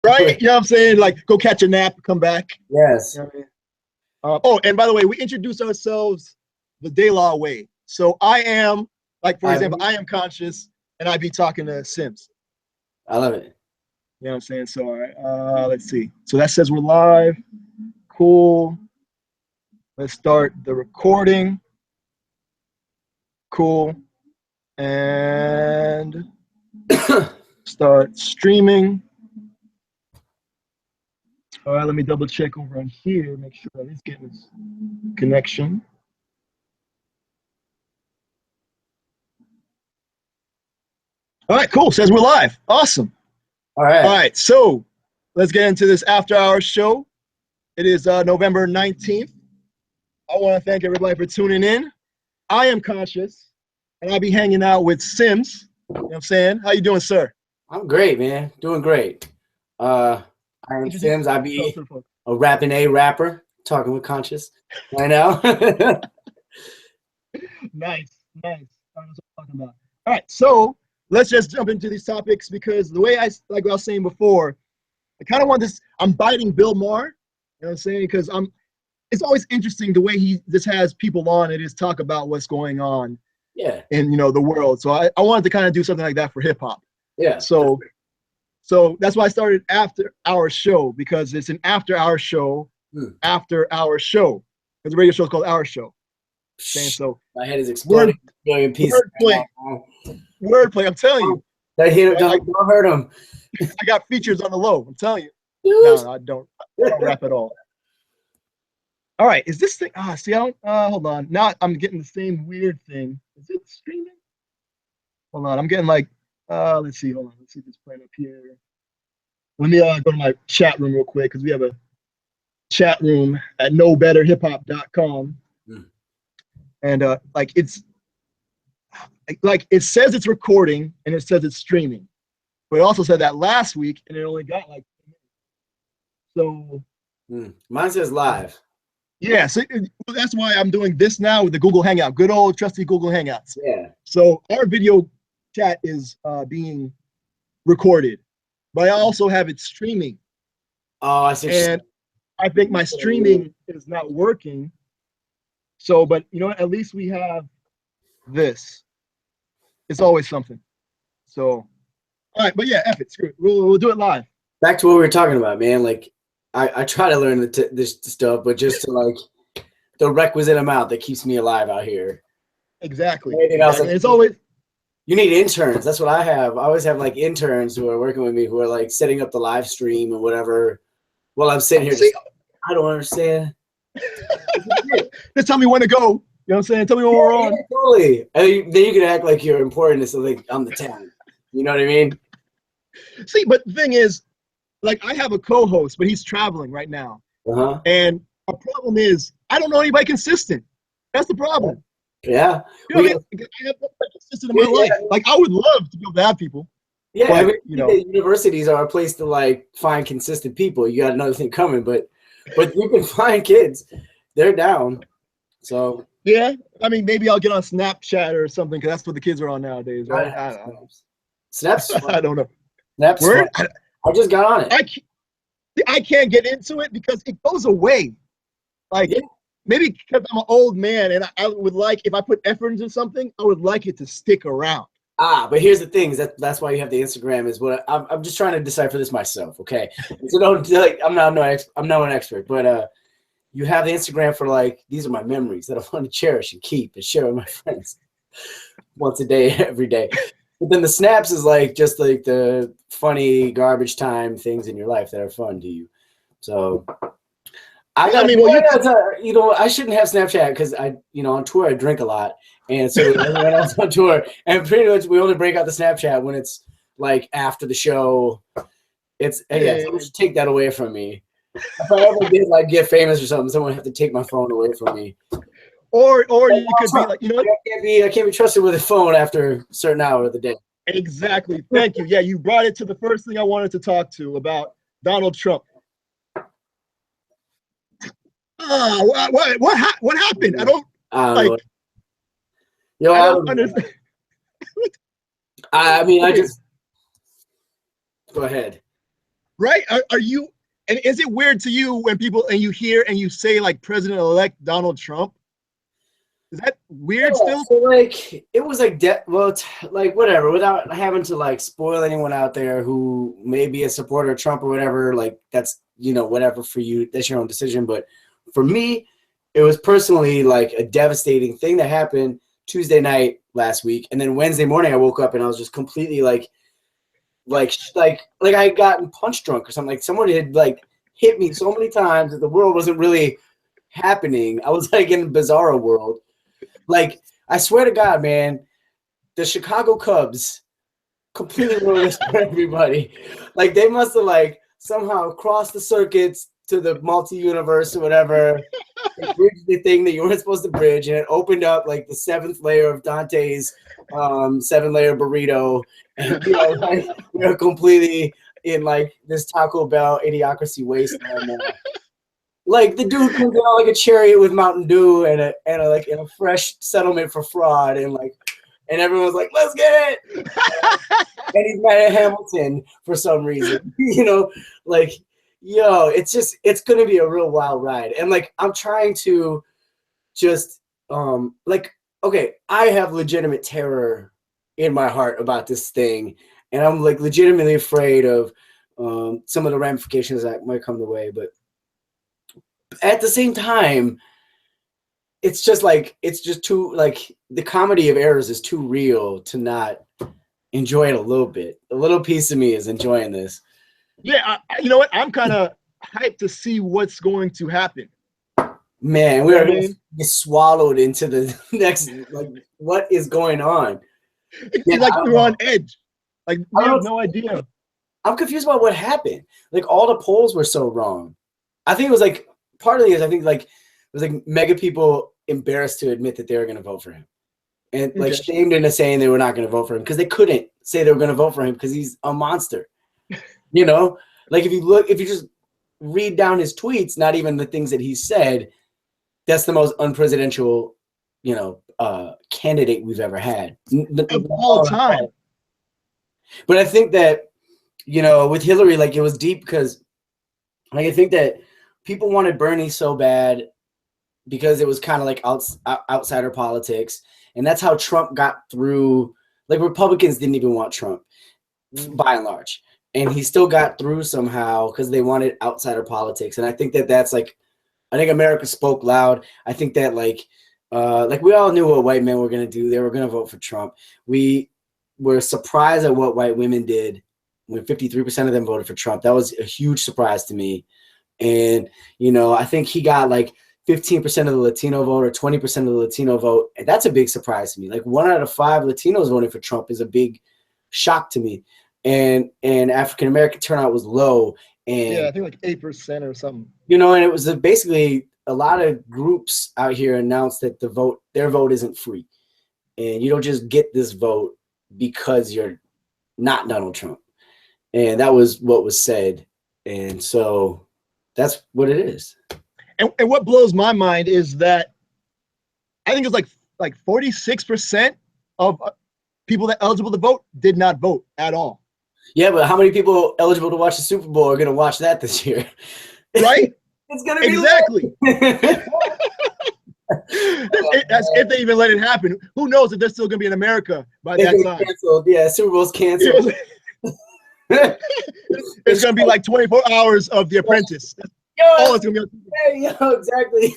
right? You know what I'm saying? Like, go catch a nap, come back. Yes. You know what I mean? Oh, and by the way, we introduce ourselves the De La way. So I am, like, for example, I am conscious, and I be talking to Sims. I love it. You know what I'm saying? So, all right, let's see. So that says we're live. Cool. Let's start the recording. Cool. And start streaming. All right, let me double check over on here, make sure that it's getting this connection. All right, cool. Says we're live. Awesome. All right. All right, so let's get into this after hours show. It is November 19th. I want to thank everybody for tuning in. I am conscious, and I'll be hanging out with Sims. You know what I'm saying? How you doing, sir? I'm great, man. Doing great. I am Sims. I be a rapping A rapper, talking with conscious right now. Nice. That's what I'm talking about. All right, so let's just jump into these topics because the way like I was saying before, I kind of want this. I'm biting Bill Maher. You know what I'm saying? Because it's always interesting the way he just has people on and just talk about what's going on. Yeah. In the world. So I wanted to kind of do something like that for hip hop. Yeah. So that's why I started after our show, because it's an after our show, after our show. Because the radio show is called Our Show. So my head is exploding. Wordplay, I'm telling you. Don't hurt him. I got features on the low, I'm telling you. No, I don't rap at all. All right, is this thing? See, I don't. Hold on. Now I'm getting the same weird thing. Is it streaming? Hold on, I'm getting like. Let's see. Hold on. Let's see if it's playing up here. Let me go to my chat room real quick because we have a chat room at knowbetterhiphop.com, and like it's like it says it's recording and it says it's streaming, but it also said that last week and it only got like 2 minutes. So mine says live. Yeah, so that's why I'm doing this now with the Google Hangout, good old trusty Google Hangouts. Yeah. So our video chat is being recorded, but I also have it streaming. Oh, I see. And I think my streaming is not working. So, but you know what? At least we have this. It's always something. So, all right, but yeah, F it. Screw it. We'll do it live. Back to what we were talking about, man. Like, I try to learn this stuff, but just to like the requisite amount that keeps me alive out here. Exactly. It's always. You need interns. That's what I have. I always have like interns who are working with me who are like setting up the live stream and whatever. While I'm sitting here, I don't understand. Just tell me when to go. You know what I'm saying? Tell me when we're on. Totally. And then you can act like you're important. So like I'm the talent. You know what I mean? See, but the thing is, like I have a co-host, but he's traveling right now. And a problem is I don't know anybody consistent. That's the problem. Yeah. You know what I mean? I have nobody consistent in my life. Like I would love to be able to have people. Yeah, but, I mean, universities are a place to like find consistent people. You got another thing coming, but you can find kids. They're down. So yeah, I mean maybe I'll get on Snapchat or something because that's what the kids are on nowadays, right? I don't know. Snap's I don't know. Snap's fun. I just got on it. I can't get into it because it goes away. Like maybe because I'm an old man and I would like, if I put effort into something, I would like it to stick around. But here's the thing: that's why you have the Instagram. Is what I'm just trying to decipher this myself. Okay, so don't like I'm not an expert, but you have the Instagram for like these are my memories that I want to cherish and keep and share with my friends once a day, every day. But then the snaps is like just like the funny garbage time things in your life that are fun to you. So I shouldn't have Snapchat because on tour I drink a lot, and so everyone else on tour, and pretty much we only break out the Snapchat when it's like after the show. Someone should take that away from me. If I ever did like get famous or something, someone would have to take my phone away from me. Or you could be like, I can't be trusted with a phone after a certain hour of the day. Exactly. Thank you. Yeah, you brought it to the first thing I wanted to talk to about Donald Trump. What happened? I don't like. Yo, I don't understand. I mean, I just go ahead. Right? Are you? And is it weird to you when people and you hear and you say like President-elect Donald Trump? Is that weird Yeah, still? so like it was like like whatever, without having to like spoil anyone out there who may be a supporter of Trump or whatever. Like that's whatever for you, that's your own decision. But for me, it was personally like a devastating thing that happened Tuesday night last week, and then Wednesday morning I woke up and I was just completely like I had gotten punch drunk or something. Like someone had like hit me so many times that the world wasn't really happening. I was like in a bizarro world. Like, I swear to God, man, the Chicago Cubs completely ruined this for everybody. Like, they must have, like, somehow crossed the circuits to the multi-universe or whatever, and bridged the thing that you weren't supposed to bridge, and it opened up, like, the seventh layer of Dante's seven-layer burrito. And, like, we're completely in, like, this Taco Bell idiocracy wasteland now. Like the dude comes out like a chariot with Mountain Dew and a fresh settlement for fraud and everyone's like, let's get it. And he's mad at Hamilton for some reason. It's gonna be a real wild ride. And like I'm trying to just okay, I have legitimate terror in my heart about this thing, and I'm like legitimately afraid of some of the ramifications that might come the way, but at the same time, it's just too like the comedy of errors is too real to not enjoy it a little bit. A little piece of me is enjoying this. Yeah, you know what? I'm kind of hyped to see what's going to happen. Man, we are going to get swallowed into the next. Like, what is going on? It's like we're on edge. Like we have no idea. I'm confused about what happened. Like all the polls were so wrong. I think it was like. Partly is I think like it was like mega people embarrassed to admit that they were going to vote for him, and like shamed into saying they were not going to vote for him because they couldn't say they were going to vote for him because he's a monster. Like if you just read down his tweets, not even the things that he said, that's the most unpresidential, candidate we've ever had of all time. But I think that with Hillary, like it was deep because like I think that. People wanted Bernie so bad because it was kind of like outsider politics. And that's how Trump got through. Like Republicans didn't even want Trump by and large. And he still got through somehow because they wanted outsider politics. And I think that that's like, I think America spoke loud. I think that like we all knew what white men were going to do. They were going to vote for Trump. We were surprised at what white women did when 53% of them voted for Trump. That was a huge surprise to me. And, I think he got like 15% of the Latino vote or 20% of the Latino vote. And that's a big surprise to me. Like 1 out of 5 Latinos voting for Trump is a big shock to me. And African-American turnout was low. And yeah, I think like 8% or something. And it was basically a lot of groups out here announced that their vote isn't free. And you don't just get this vote because you're not Donald Trump. And that was what was said. And so that's what it is. And what blows my mind is that I think it's like 46% of people that eligible to vote did not vote at all. Yeah, but how many people eligible to watch the Super Bowl are going to watch that this year? Right? It's going to be exactly. That's if they even let it happen. Who knows if they're still going to be in America by that time? Canceled. Yeah, Super Bowl's canceled. It's going to be like 24 hours of The Apprentice. Yo, it's gonna be exactly.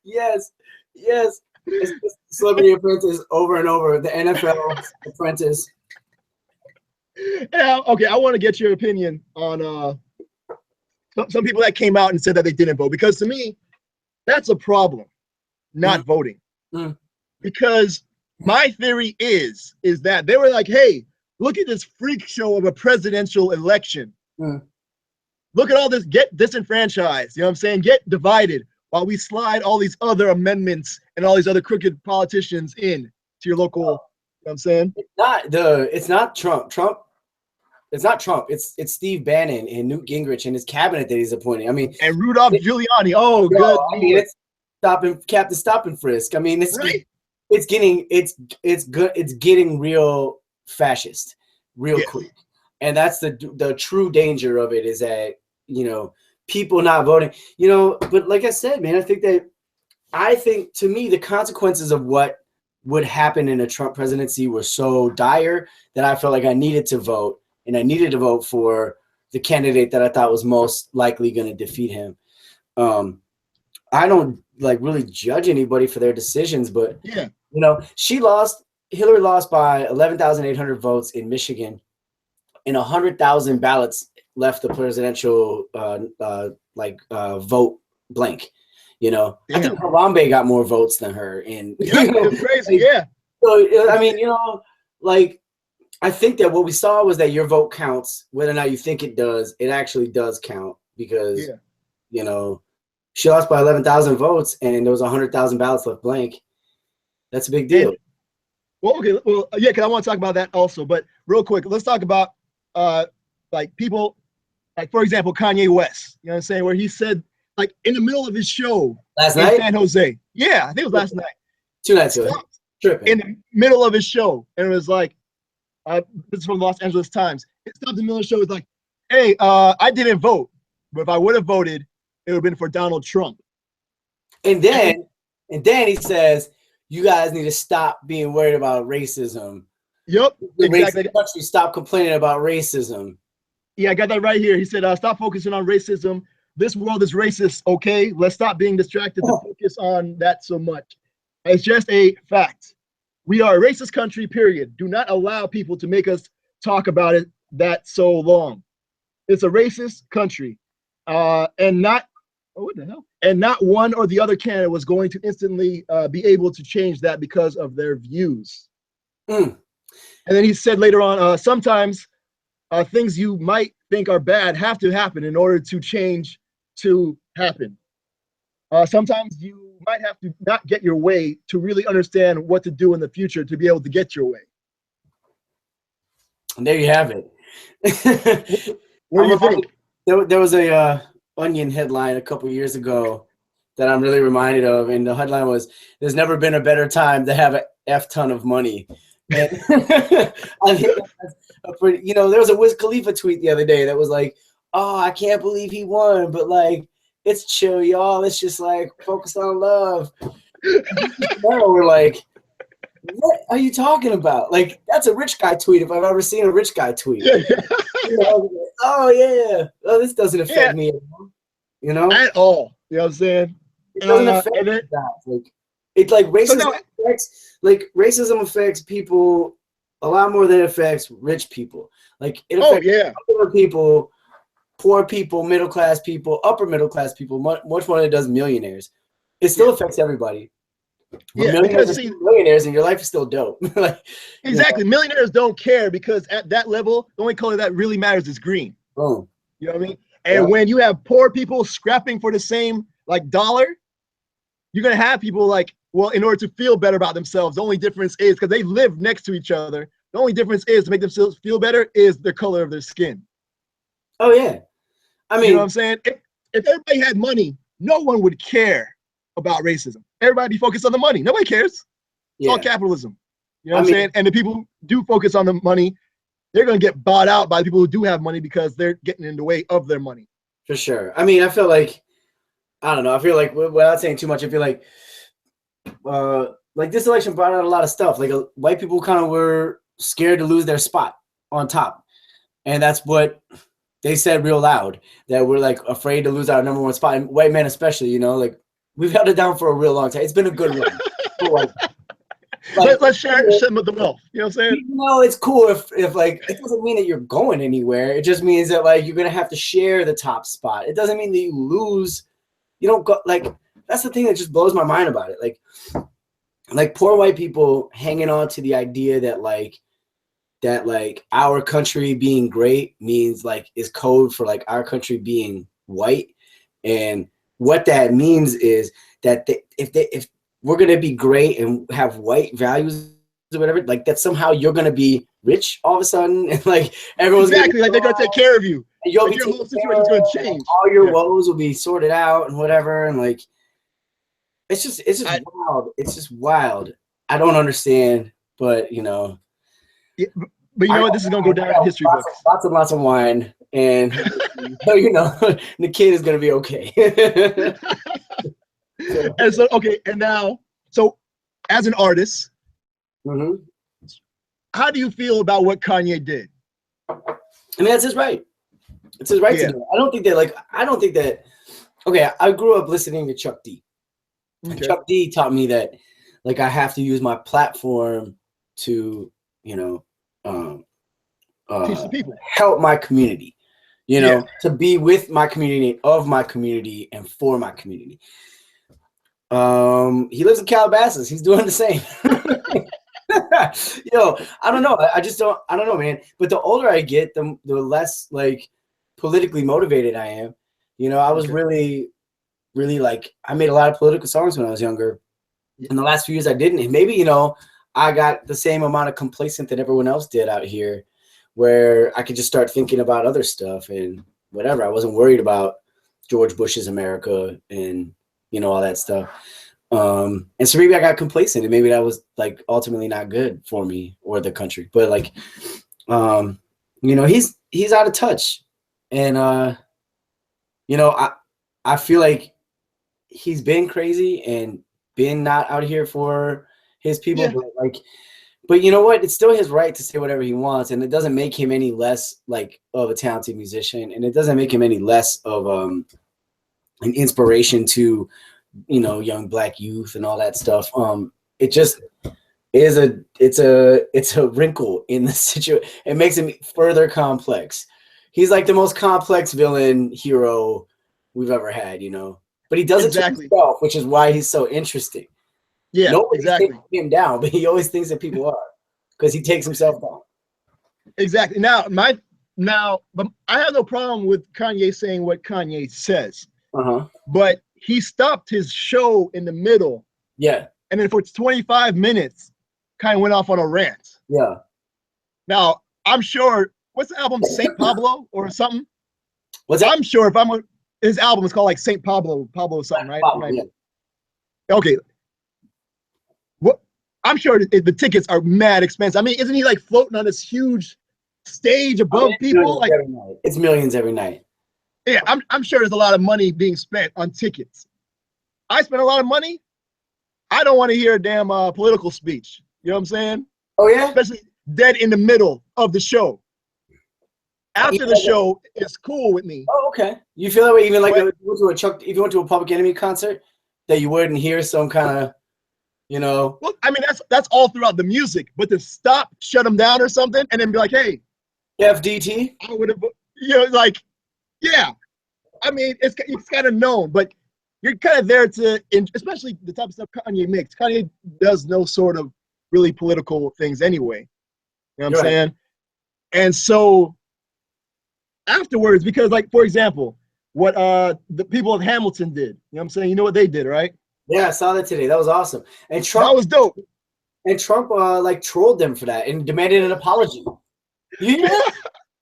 Yes. It's Celebrity Apprentice over and over. The NFL Apprentice. Yeah, okay. I want to get your opinion on some people that came out and said that they didn't vote, because to me, that's a problem. Not voting, because my theory is that they were like, hey, look at this freak show of a presidential election. Look at all this, get disenfranchised, you know what I'm saying? Get divided while we slide all these other amendments and all these other crooked politicians in to your local, you know what I'm saying? It's not Trump. It's not Trump. It's Steve Bannon and Newt Gingrich and his cabinet that he's appointing. I mean, and Rudolph Giuliani. Oh, good. I mean, it's Captain Stop and Frisk. I mean, it's getting real fascist real quick. And that's the true danger of it, is that, you know, people not voting, you know. But like I said, man, I think to me, the consequences of what would happen in a Trump presidency were so dire that I felt like I needed to vote, and I needed to vote for the candidate that I thought was most likely going to defeat him. I don't like really judge anybody for their decisions, but Yeah. you know, Hillary lost by 11,800 votes in Michigan, and 100,000 ballots left the presidential vote blank. You know, I think Harambe got more votes than her. And it's crazy, yeah. So I mean, you know, like, I think that what we saw was that your vote counts, whether or not you think it does. It actually does count, because you know, she lost by 11,000 votes, and there was 100,000 ballots left blank. That's a big deal. And, well, okay, well, yeah, because I want to talk about that also. But real quick, let's talk about like people, like for example, Kanye West. You know what I'm saying? Where he said, like in the middle of his show last in night, San Jose. Yeah, I think it was last night. 2 nights ago. Tripping. In the middle of his show, and it was like, this is from the Los Angeles Times. It stopped in the middle of the show. It's like, hey, I didn't vote, but if I would have voted, it would have been for Donald Trump. And then he says, you guys need to stop being worried about racism. Yep, exactly. Country, stop complaining about racism. Yeah, I got that right here. He said, stop focusing on racism. This world is racist, okay? Let's stop being distracted to focus on that so much. It's just a fact. We are a racist country, period. Do not allow people to make us talk about it that so long. It's a racist country. And not, oh, what the hell? And not one or the other candidate was going to instantly be able to change that because of their views. And then he said later on, sometimes things you might think are bad have to happen in order to change to happen. Sometimes you might have to not get your way to really understand what to do in the future to be able to get your way. And there you have it. What do you think? There was a Onion headline a couple years ago that I'm really reminded of, and the headline was, "There's never been a better time to have an F ton of money." And I think you know, there was a Wiz Khalifa tweet the other day that was like, "Oh, I can't believe he won, but like, it's chill, y'all. It's just like focus on love." We're like, what are you talking about? Like, that's a rich guy tweet if I've ever seen a rich guy tweet. You know, oh yeah, oh, this doesn't affect me, you know, at all. You know what I'm saying? It doesn't affect that. Like, it's like racism affects, like racism affects people a lot more than it affects rich people. Like, it affects poor people, middle class people, upper middle class people, much more than it does millionaires. It still affects everybody. Millionaires, and your life is still dope. Like, exactly. You know? Millionaires don't care, because at that level, the only color that really matters is green. Oh, you know what I mean? And when you have poor people scrapping for the same like dollar, you're gonna have people like, well, in order to feel better about themselves, the only difference is because they live next to each other. The only difference is to make themselves feel better is the color of their skin. Oh yeah, I mean, you know what I'm saying? If everybody had money, no one would care about racism. Everybody be focused on the money. Nobody cares. It's all capitalism. You know what I'm saying? And the people who do focus on the money, they're going to get bought out by the people who do have money, because they're getting in the way of their money. For sure. I mean, I feel like, I don't know. I feel like, without saying too much, I feel like this election brought out a lot of stuff. Like, white people kind of were scared to lose their spot on top. And that's what they said real loud, that we're like afraid to lose our number one spot. And white men especially, you know, like, we've held it down for a real long time. It's been a good run. Let's share some of the wealth. You know what I'm saying? You know, it's cool if like, it doesn't mean that you're going anywhere. It just means that like you're gonna have to share the top spot. It doesn't mean that you lose. You don't go, like, that's the thing that just blows my mind about it. Like poor white people hanging on to the idea that our country being great means like is code for like our country being white. And what that means is that if we're gonna be great and have white values or whatever, like that somehow you're gonna be rich all of a sudden, and like everyone's exactly like they're gonna take care of you. And you'll like your whole situation's gonna change. All your woes will be sorted out and whatever, and like it's just wild. It's just wild. I don't understand, but you know. Yeah, But you know what? This is gonna go down in history books. Lots of wine, and you know, the kid is gonna be okay. And so, okay, and now, so as an artist, how do you feel about what Kanye did? I mean, that's his right. It's his right to do it. I don't think that. Okay, I grew up listening to Chuck D. Okay. Chuck D taught me that, like, I have to use my platform to, you know, teach the people, help my community, you know, to be with my community, of my community, and for my community. He lives in Calabasas. He's doing the same. Yo, I don't know. I don't know, man. But the older I get, the less, like, politically motivated I am. You know, I was really, like, I made a lot of political songs when I was younger. In the last few years, I didn't. And maybe, you know, I got the same amount of complacent that everyone else did out here, where I could just start thinking about other stuff and whatever. I wasn't worried about George Bush's America and, you know, all that stuff. And so maybe I got complacent, and maybe that was, like, ultimately not good for me or the country. But, like, you know, he's out of touch. And, you know, I feel like he's been crazy and been not out here for his people, but you know what? It's still his right to say whatever he wants, and it doesn't make him any less, like, of a talented musician, and it doesn't make him any less of an inspiration to, you know, young Black youth and all that stuff. It just is it's a wrinkle in the situation. It makes him further complex. He's like the most complex villain hero we've ever had, you know. But he does it to himself, which is why he's so interesting. Yeah, nobody's taking him down, but he always thinks that people are, because he takes himself down. Exactly. Now, but I have no problem with Kanye saying what Kanye says. But he stopped his show in the middle. Yeah. And then for 25 minutes, kind of went off on a rant. Yeah. Now, I'm sure, what's the album, Saint Pablo or something? What's that? I'm sure his album is called like Saint Pablo something, right? Yeah. Okay. I'm sure the tickets are mad expensive. I mean, isn't he like floating on this huge stage above people? Like, it's millions every night. Yeah, I'm sure there's a lot of money being spent on tickets. I spent a lot of money. I don't want to hear a damn political speech. You know what I'm saying? Oh yeah. Especially dead in the middle of the show. After the show, it's cool with me. Oh, okay. You feel that way even like if you went to a Public Enemy concert, that you wouldn't hear some kind of, you know. Well, I mean, that's all throughout the music, but to stop, shut them down or something, and then be like, hey, FDT. I would have, you know, like, yeah. I mean, it's kind of known, but you're kind of there to, especially the type of stuff Kanye makes. Kanye does no sort of really political things anyway. You know what I'm saying? And so afterwards, because, like, for example, what the people of Hamilton did, you know what I'm saying? You know what they did, right? Yeah, I saw that today. That was awesome. And Trump, that was dope. And Trump like trolled them for that and demanded an apology. Yeah.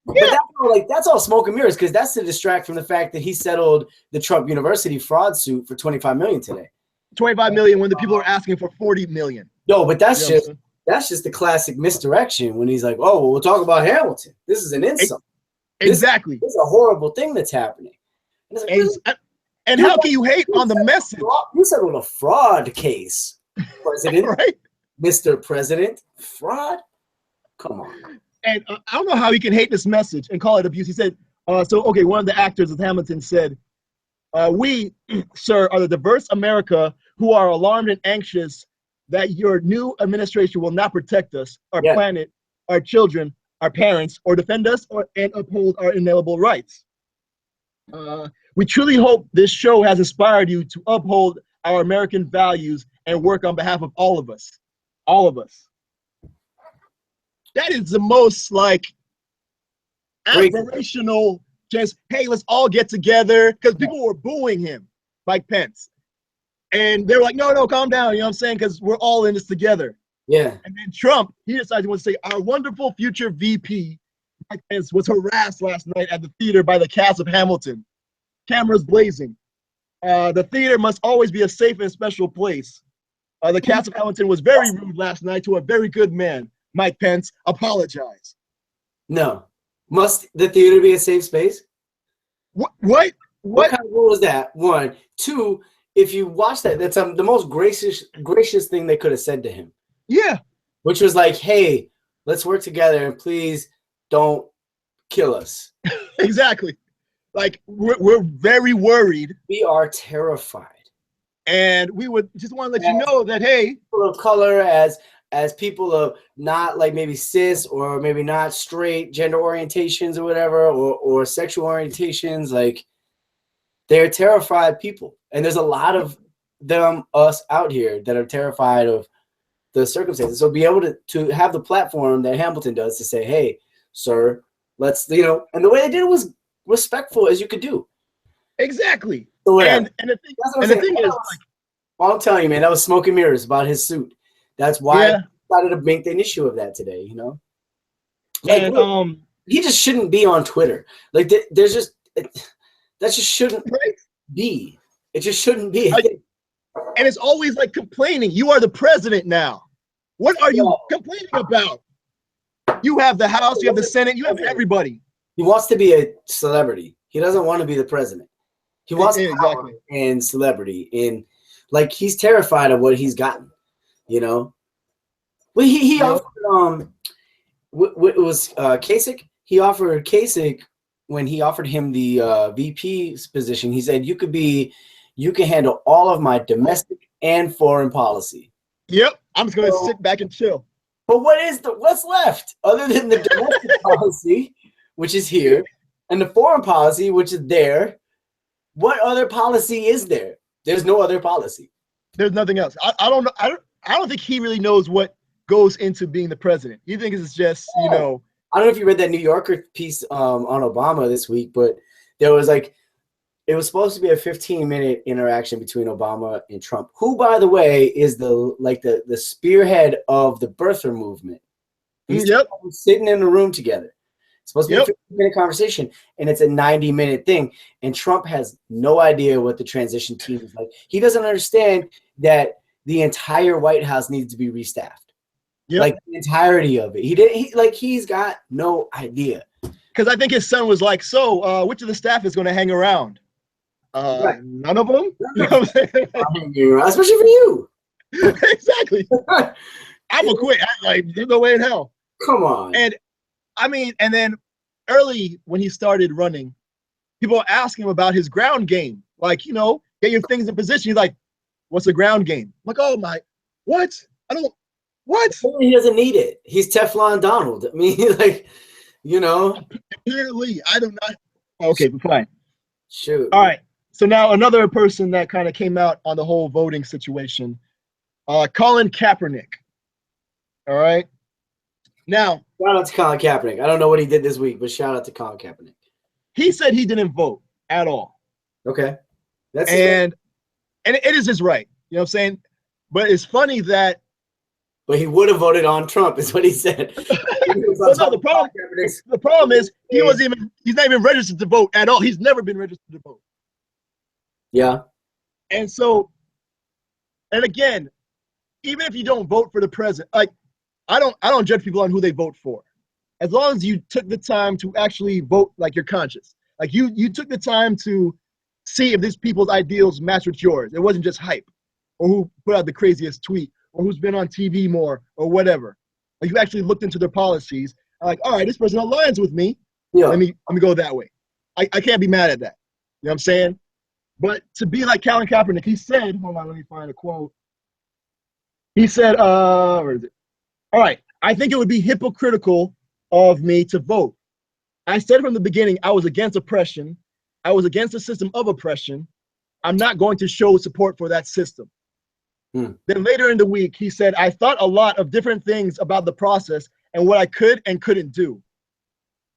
But that's all smoke and mirrors, because that's to distract from the fact that he settled the Trump University fraud suit for $25 million today. $25 million when the people are asking for $40 million. No, but that's just the classic misdirection when he's like, "Oh, well, we'll talk about Hamilton. This is an insult. Exactly. This is a horrible thing that's happening." And, it's like, really? And how can you hate on the message? You settled a fraud case, President. Right? Mr. President, fraud? Come on. And I don't know how he can hate this message and call it abuse. He said, one of the actors of Hamilton said, we, sir, are the diverse America who are alarmed and anxious that your new administration will not protect us, our planet, our children, our parents, or defend us and uphold our inalienable rights. We truly hope this show has inspired you to uphold our American values and work on behalf of all of us. All of us. That is the most, like, aspirational, just, hey, let's all get together, because people were booing him, Mike Pence. And they were like, no, calm down, you know what I'm saying, because we're all in this together. Yeah. And then Trump, he decided he wants to say, our wonderful future VP, Mike Pence, was harassed last night at the theater by the cast of Hamilton. Cameras blazing. The theater must always be a safe and special place. The cast of Hamilton was very rude last night to a very good man. Mike Pence, apologize. No. Must the theater be a safe space? What? What kind of rule is that? One. Two, if you watch that, that's the most gracious thing they could have said to him. Yeah. Which was like, hey, let's work together and please don't kill us. Exactly. Like, we're very worried. We are terrified. And we would just want to let you know that, hey, people of color, as people of not like maybe cis or maybe not straight gender orientations or whatever, or sexual orientations, like they're terrified people. And there's a lot of us out here that are terrified of the circumstances. So be able to have the platform that Hamilton does to say, hey, sir, let's, and the way they did it was respectful as you could do. Exactly. So and the thing is, like, well, I'm telling you, man, that was smoke and mirrors about his suit. That's why I decided to make an issue of that today, Like, and, look, he just shouldn't be on Twitter. Like, there's just that just shouldn't be. It just shouldn't be. And it's always like complaining. You are the president now. What are you complaining about? You have the House, you have the Senate, you have everybody. He wants to be a celebrity. He doesn't want to be the president. He wants power and celebrity. And like, he's terrified of what he's gotten, Well, he offered it was Kasich. He offered Kasich, when he offered him the VP position, he said, you can handle all of my domestic and foreign policy. Yep. I'm just gonna sit back and chill. But what's left other than the domestic policy, which is here, and the foreign policy, which is there? What other policy is there? There's no other policy. There's nothing else. I don't know. I don't think he really knows what goes into being the president. He thinks it's just, I don't know if you read that New Yorker piece on Obama this week, but there was like, it was supposed to be a 15-minute interaction between Obama and Trump, who, by the way, is the spearhead of the birther movement. These two sitting in a room together. It's supposed to be a 15-minute conversation, and it's a 90-minute thing. And Trump has no idea what the transition team is like. He doesn't understand that the entire White House needs to be restaffed. Like, the entirety of it. He's got no idea. Because I think his son was like, so which of the staff is going to hang around? None of them? You know what I'm saying? Especially for you. Exactly. I'm going to quit. There's no way in hell. Come on. And I mean, and then early when he started running, people were asking him about his ground game. Like, get your things in position. He's like, what's a ground game? I'm like, oh my, what? What? He doesn't need it. He's Teflon Donald. I mean, Apparently, I do not. Okay, but fine. Shoot. All right. So now another person that kind of came out on the whole voting situation, Colin Kaepernick. All right. Now, shout out to Colin Kaepernick. I don't know what he did this week, but shout out to Colin Kaepernick. He said he didn't vote at all. Okay. And it is his right. You know what I'm saying? But it's funny that. But he would have voted on Trump, is what he said. The problem is he's not even registered to vote at all. He's never been registered to vote. Yeah. And so, and again, even if you don't vote for the president, like, I don't judge people on who they vote for. As long as you took the time to actually vote like you're conscious. Like, you took the time to see if these people's ideals match with yours. It wasn't just hype, or who put out the craziest tweet, or who's been on TV more, or whatever. Like, you actually looked into their policies. Like, all right, this person aligns with me. Yeah. Let me go that way. I can't be mad at that. You know what I'm saying? But to be like Colin Kaepernick, he said, hold on, let me find a quote. He said, where is it? All right, I think it would be hypocritical of me to vote. I said from the beginning, I was against oppression. I was against the system of oppression. I'm not going to show support for that system. Then later in the week, he said, I thought a lot of different things about the process and what I could and couldn't do.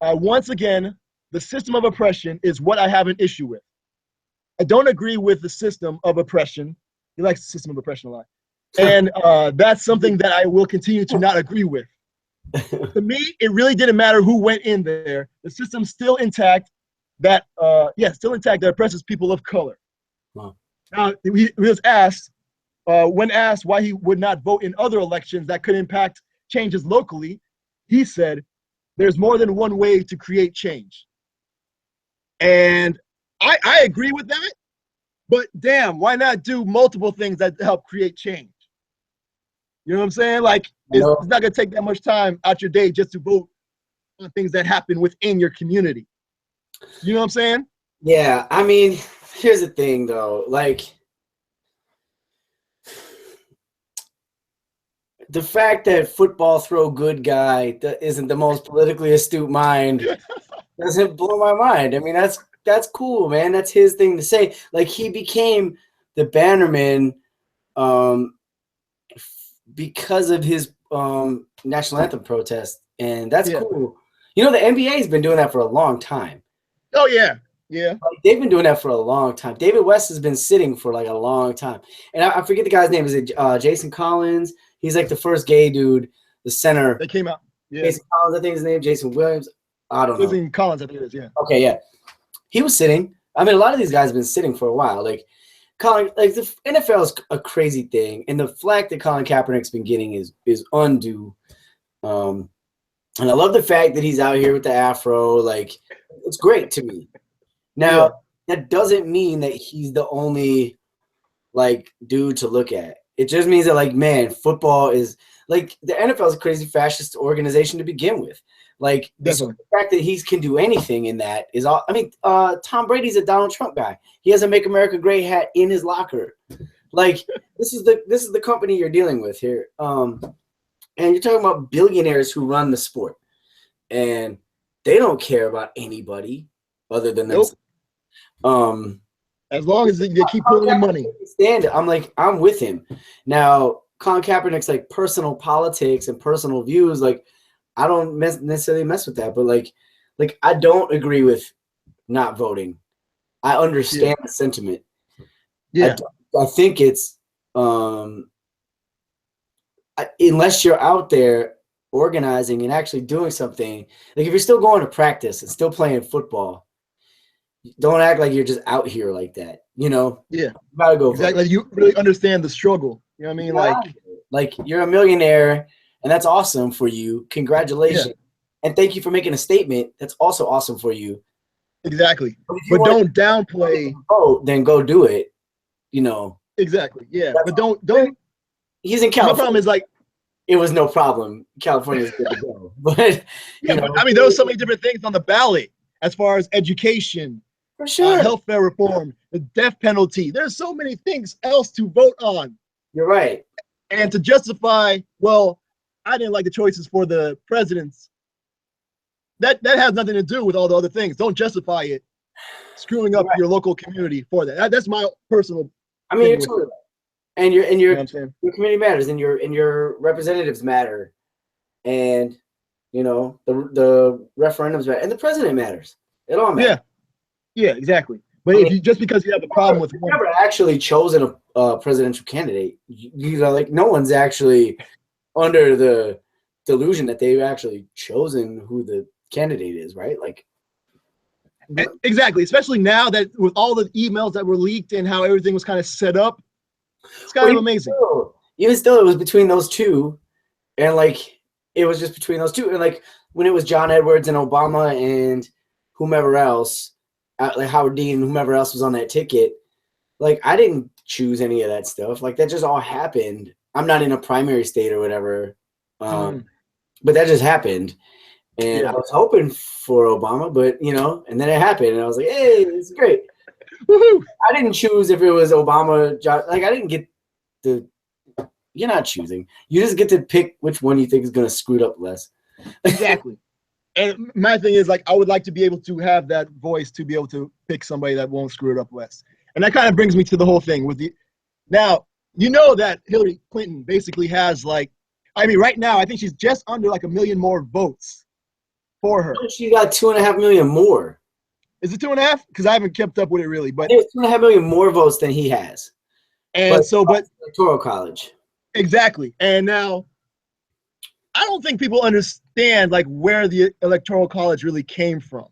Once again, the system of oppression is what I have an issue with. I don't agree with the system of oppression. He likes the system of oppression a lot. And that's something that I will continue to not agree with. To me, it really didn't matter who went in there. The system's still intact that oppresses people of color. Wow. Now, he was asked, when asked why he would not vote in other elections that could impact changes locally, he said, there's more than one way to create change. And I agree with that, but damn, why not do multiple things that help create change? You know what I'm saying? Like, it's not going to take that much time out your day just to vote on things that happen within your community. You know what I'm saying? Yeah, I mean, here's the thing, though. Like, the fact that football throw good guy that isn't the most politically astute mind doesn't blow my mind. I mean, that's cool, man. That's his thing to say. Like, he became the bannerman because of his national anthem protest, and that's cool. You know, the NBA's been doing that for a long time. Oh, yeah. Yeah. Like, they've been doing that for a long time. David West has been sitting for like a long time. And I forget the guy's name. Is it Jason Collins? He's like the first gay dude, the center. That came out. Yeah. Jason Collins, I think his name. Jason Williams. I don't know. Jason Collins, I think it is, yeah. Okay, yeah. He was sitting. I mean, a lot of these guys have been sitting for a while. Like, Colin, like the NFL is a crazy thing. And the flack that Colin Kaepernick's been getting is undue. And I love the fact that he's out here with the afro. Like, it's great to me. Now, that doesn't mean that he's the only, like, dude to look at. It just means that, like, man, football is – like, the NFL is a crazy fascist organization to begin with. Like, the fact that he can do anything in that is all – I mean, Tom Brady's a Donald Trump guy. He has a Make America Great hat in his locker. Like, this is the company you're dealing with here. And you're talking about billionaires who run the sport. And they don't care about anybody other than themselves. As long as they keep pulling the money. I'm with him. Now, Colin Kaepernick's like personal politics and personal views. Like, I don't necessarily mess with that, but like I don't agree with not voting. I understand the sentiment. Yeah, I think it's unless you're out there organizing and actually doing something. Like, if you're still going to practice and still playing football, don't act like you're just out here like that, you know? Yeah. You gotta go exactly. Like, you really understand the struggle. You know what I mean? Like you're a millionaire, and that's awesome for you. Congratulations. Yeah. And thank you for making a statement. That's also awesome for you. Exactly. But don't downplay. Then go do it. You know. Exactly. Yeah. But don't. He's in California. My problem is, like, it was no problem. California is good to go. But you know, I mean, there were so many different things on the ballot as far as education. For sure. Healthcare reform, the death penalty. There's so many things else to vote on. You're right. And to justify, well, I didn't like the choices for the presidents. That has nothing to do with all the other things. Don't justify it screwing up your local community for that. That's my personal. I mean, you're totally right. And your you know your community matters, and your representatives matter, and you know the referendums matter, and the president matters. It all matters. Yeah, exactly. But if you just because you have a problem with one, never actually chosen a presidential candidate, you know, like no one's actually under the delusion that they've actually chosen who the candidate is, right? Like, exactly. Especially now that with all the emails that were leaked and how everything was kind of set up, it's kind of amazing. Even still, it was between those two, and like it was just between those two, and like when it was John Edwards and Obama and whomever else. Like Howard Dean, whomever else was on that ticket, like I didn't choose any of that stuff. Like that just all happened. I'm not in a primary state or whatever, but that just happened. And I was hoping for Obama, but you know, and then it happened, and I was like, "Hey, it's great." Woohoo! I didn't choose if it was Obama. Like I didn't get the. You're not choosing. You just get to pick which one you think is going to screw it up less. Exactly. And my thing is, like, I would like to be able to have that voice to be able to pick somebody that won't screw it up less. And that kind of brings me to the whole thing with the. Now, you know that Hillary Clinton basically has, like, I mean, right now I think she's just under like 1 million more votes for her. She got 2.5 million more. Is it 2.5? Because I haven't kept up with it really, but there's 2.5 million more votes than he has. And but electoral college. Exactly. And now I don't think people understand like where the electoral college really came from.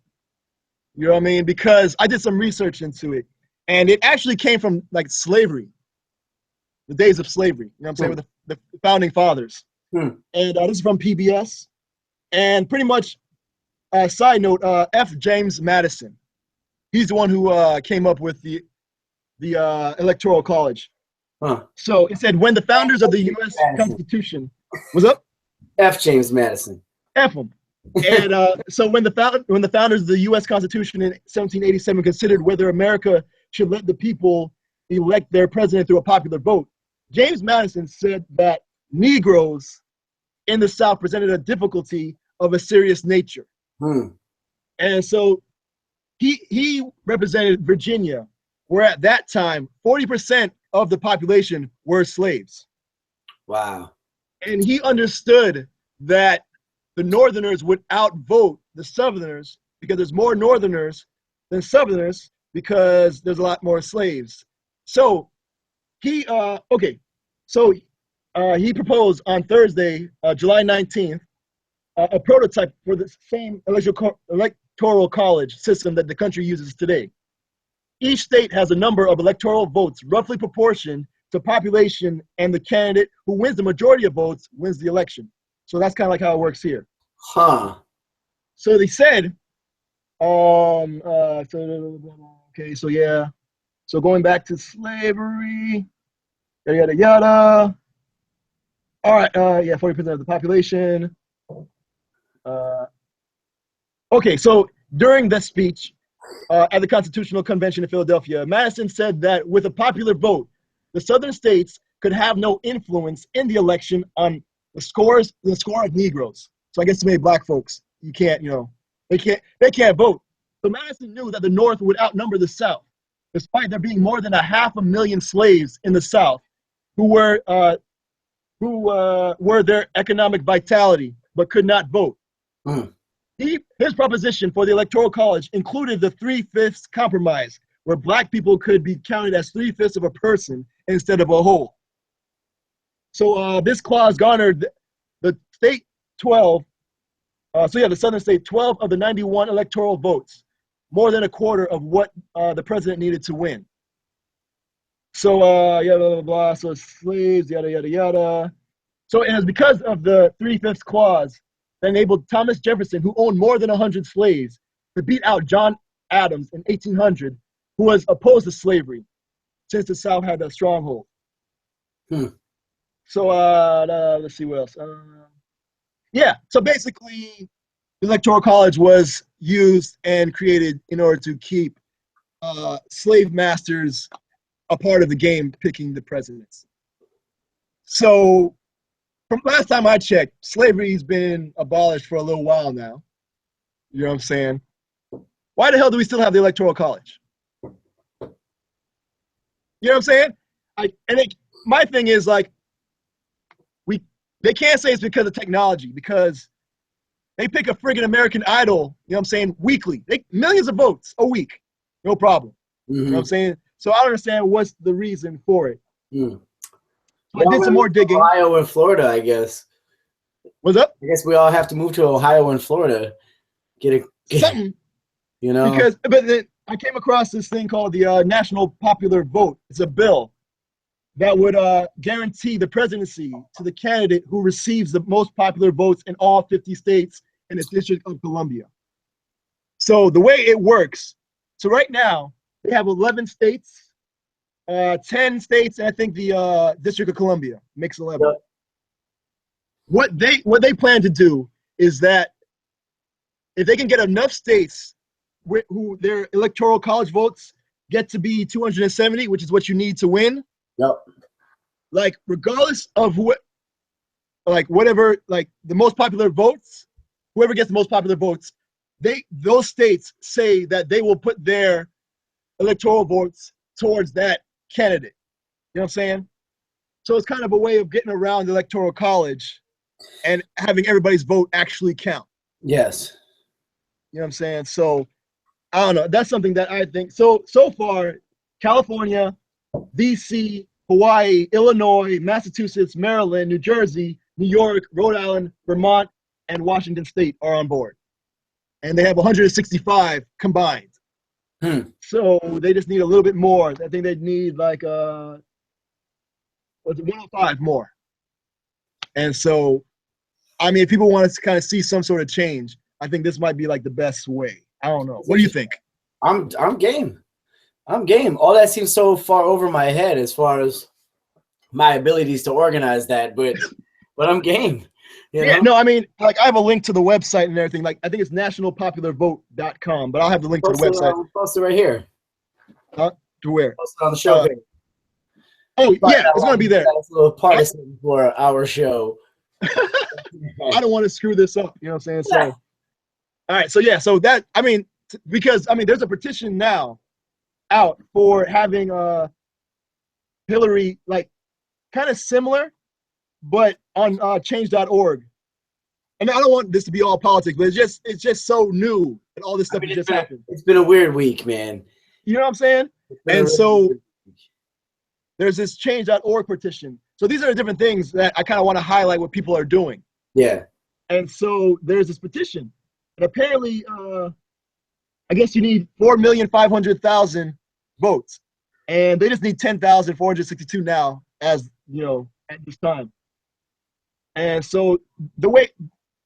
You know what I mean? Because I did some research into it, and it actually came from like slavery, the days of slavery. You know what I'm saying? With the founding fathers. And this is from PBS. And pretty much side note, F. James Madison. He's the one who came up with the Electoral College. Huh. So it said when the founders of the U.S. Constitution was up. F. James Madison. F them. And so when the founders of the U.S. Constitution in 1787 considered whether America should let the people elect their president through a popular vote, James Madison said that Negroes in the South presented a difficulty of a serious nature. And so he represented Virginia, where at that time 40% of the population were slaves. Wow. And he understood that the Northerners would outvote the Southerners because there's more Northerners than Southerners because there's a lot more slaves. So he he proposed on Thursday, July 19th, a prototype for the same electoral college system that the country uses today. Each state has a number of electoral votes roughly proportioned to population, and the candidate who wins the majority of votes wins the election. So that's kind of like how it works here. Huh. So they said, so yeah. So going back to slavery, yada, yada, yada. All right, 40% of the population. Okay, so during this speech at the Constitutional Convention in Philadelphia, Madison said that with a popular vote, the Southern states could have no influence in the election on the score of Negroes. So I guess to many black folks, you can't, they can't vote. So Madison knew that the North would outnumber the South, despite there being more than 500,000 slaves in the South who were their economic vitality but could not vote. His proposition for the Electoral College included the 3/5 compromise, where black people could be counted as 3/5 of a person instead of a whole. So this clause garnered the state 12, the Southern state 12 of the 91 electoral votes, more than a quarter of what the president needed to win. So blah, blah, blah, so slaves, yada, yada, yada. So it was because of the 3/5 clause that enabled Thomas Jefferson, who owned more than 100 slaves, to beat out John Adams in 1800, who was opposed to slavery, since the South had a stronghold. So let's see what else. So basically, the Electoral College was used and created in order to keep slave masters a part of the game, picking the presidents. So from last time I checked, slavery's been abolished for a little while now. You know what I'm saying? Why the hell do we still have the Electoral College? You know what I'm saying? My thing is like, they can't say it's because of technology, because they pick a friggin' American Idol, you know what I'm saying, weekly. Millions of votes a week, no problem. You know what I'm saying? So I don't understand what's the reason for it. So I did some more digging. Ohio and Florida, I guess. What's up? I guess we all have to move to Ohio and Florida. Get something. But then I came across this thing called the National Popular Vote. It's a bill that would guarantee the presidency to the candidate who receives the most popular votes in all 50 states and the District of Columbia. So the way it works, so right now they have 11 states, 10 states, and I think the District of Columbia makes 11. Yep. What they plan to do is that if they can get enough states who their electoral college votes get to be 270, which is what you need to win. Yep. Like regardless of whatever, like the most popular votes, whoever gets the most popular votes, those states say that they will put their electoral votes towards that candidate. You know what I'm saying? So it's kind of a way of getting around the Electoral College and having everybody's vote actually count. Yes. You know what I'm saying? So I don't know. That's something that I think so far, California, DC, Hawaii, Illinois, Massachusetts, Maryland, New Jersey, New York, Rhode Island, Vermont, and Washington State are on board. And they have 165 combined. So they just need a little bit more. I think they need like 105 more. And so, I mean, if people want to kind of see some sort of change, I think this might be like the best way. I don't know. What do you think? I'm game. I'm game. All that seems so far over my head as far as my abilities to organize that, but I'm game. You know? No, I mean, like I have a link to the website and everything. Like I think it's nationalpopularvote.com, but I'll have the link to the website. We'll post it right here. To where? Post it on the show. Oh yeah, it's gonna be there. That's a little partisan for our show. I don't want to screw this up. You know what I'm saying? So, all right. So yeah. So that because there's a petition now out for having Hillary like kind of similar, but on change.org. And I don't want this to be all politics, but it's just so new and all this stuff just happened. It's been a weird week, man. You know what I'm saying? And so there's this change.org petition. So these are the different things that I kind of want to highlight what people are doing. Yeah. And so there's this petition. And apparently, I guess you need 4,500,000 votes. And they just need 10,462 now, as you know, at this time. And so okay,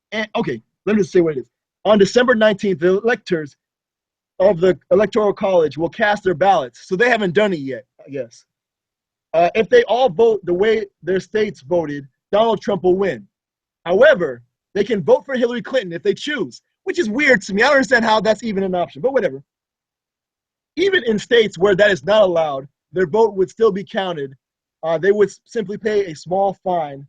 let me just say what it is. On December 19th, the electors of the Electoral College will cast their ballots. So they haven't done it yet, I guess. If they all vote the way their states voted, Donald Trump will win. However, they can vote for Hillary Clinton if they choose, which is weird to me. I don't understand how that's even an option, but whatever. Even in states where that is not allowed, their vote would still be counted. They would simply pay a small fine,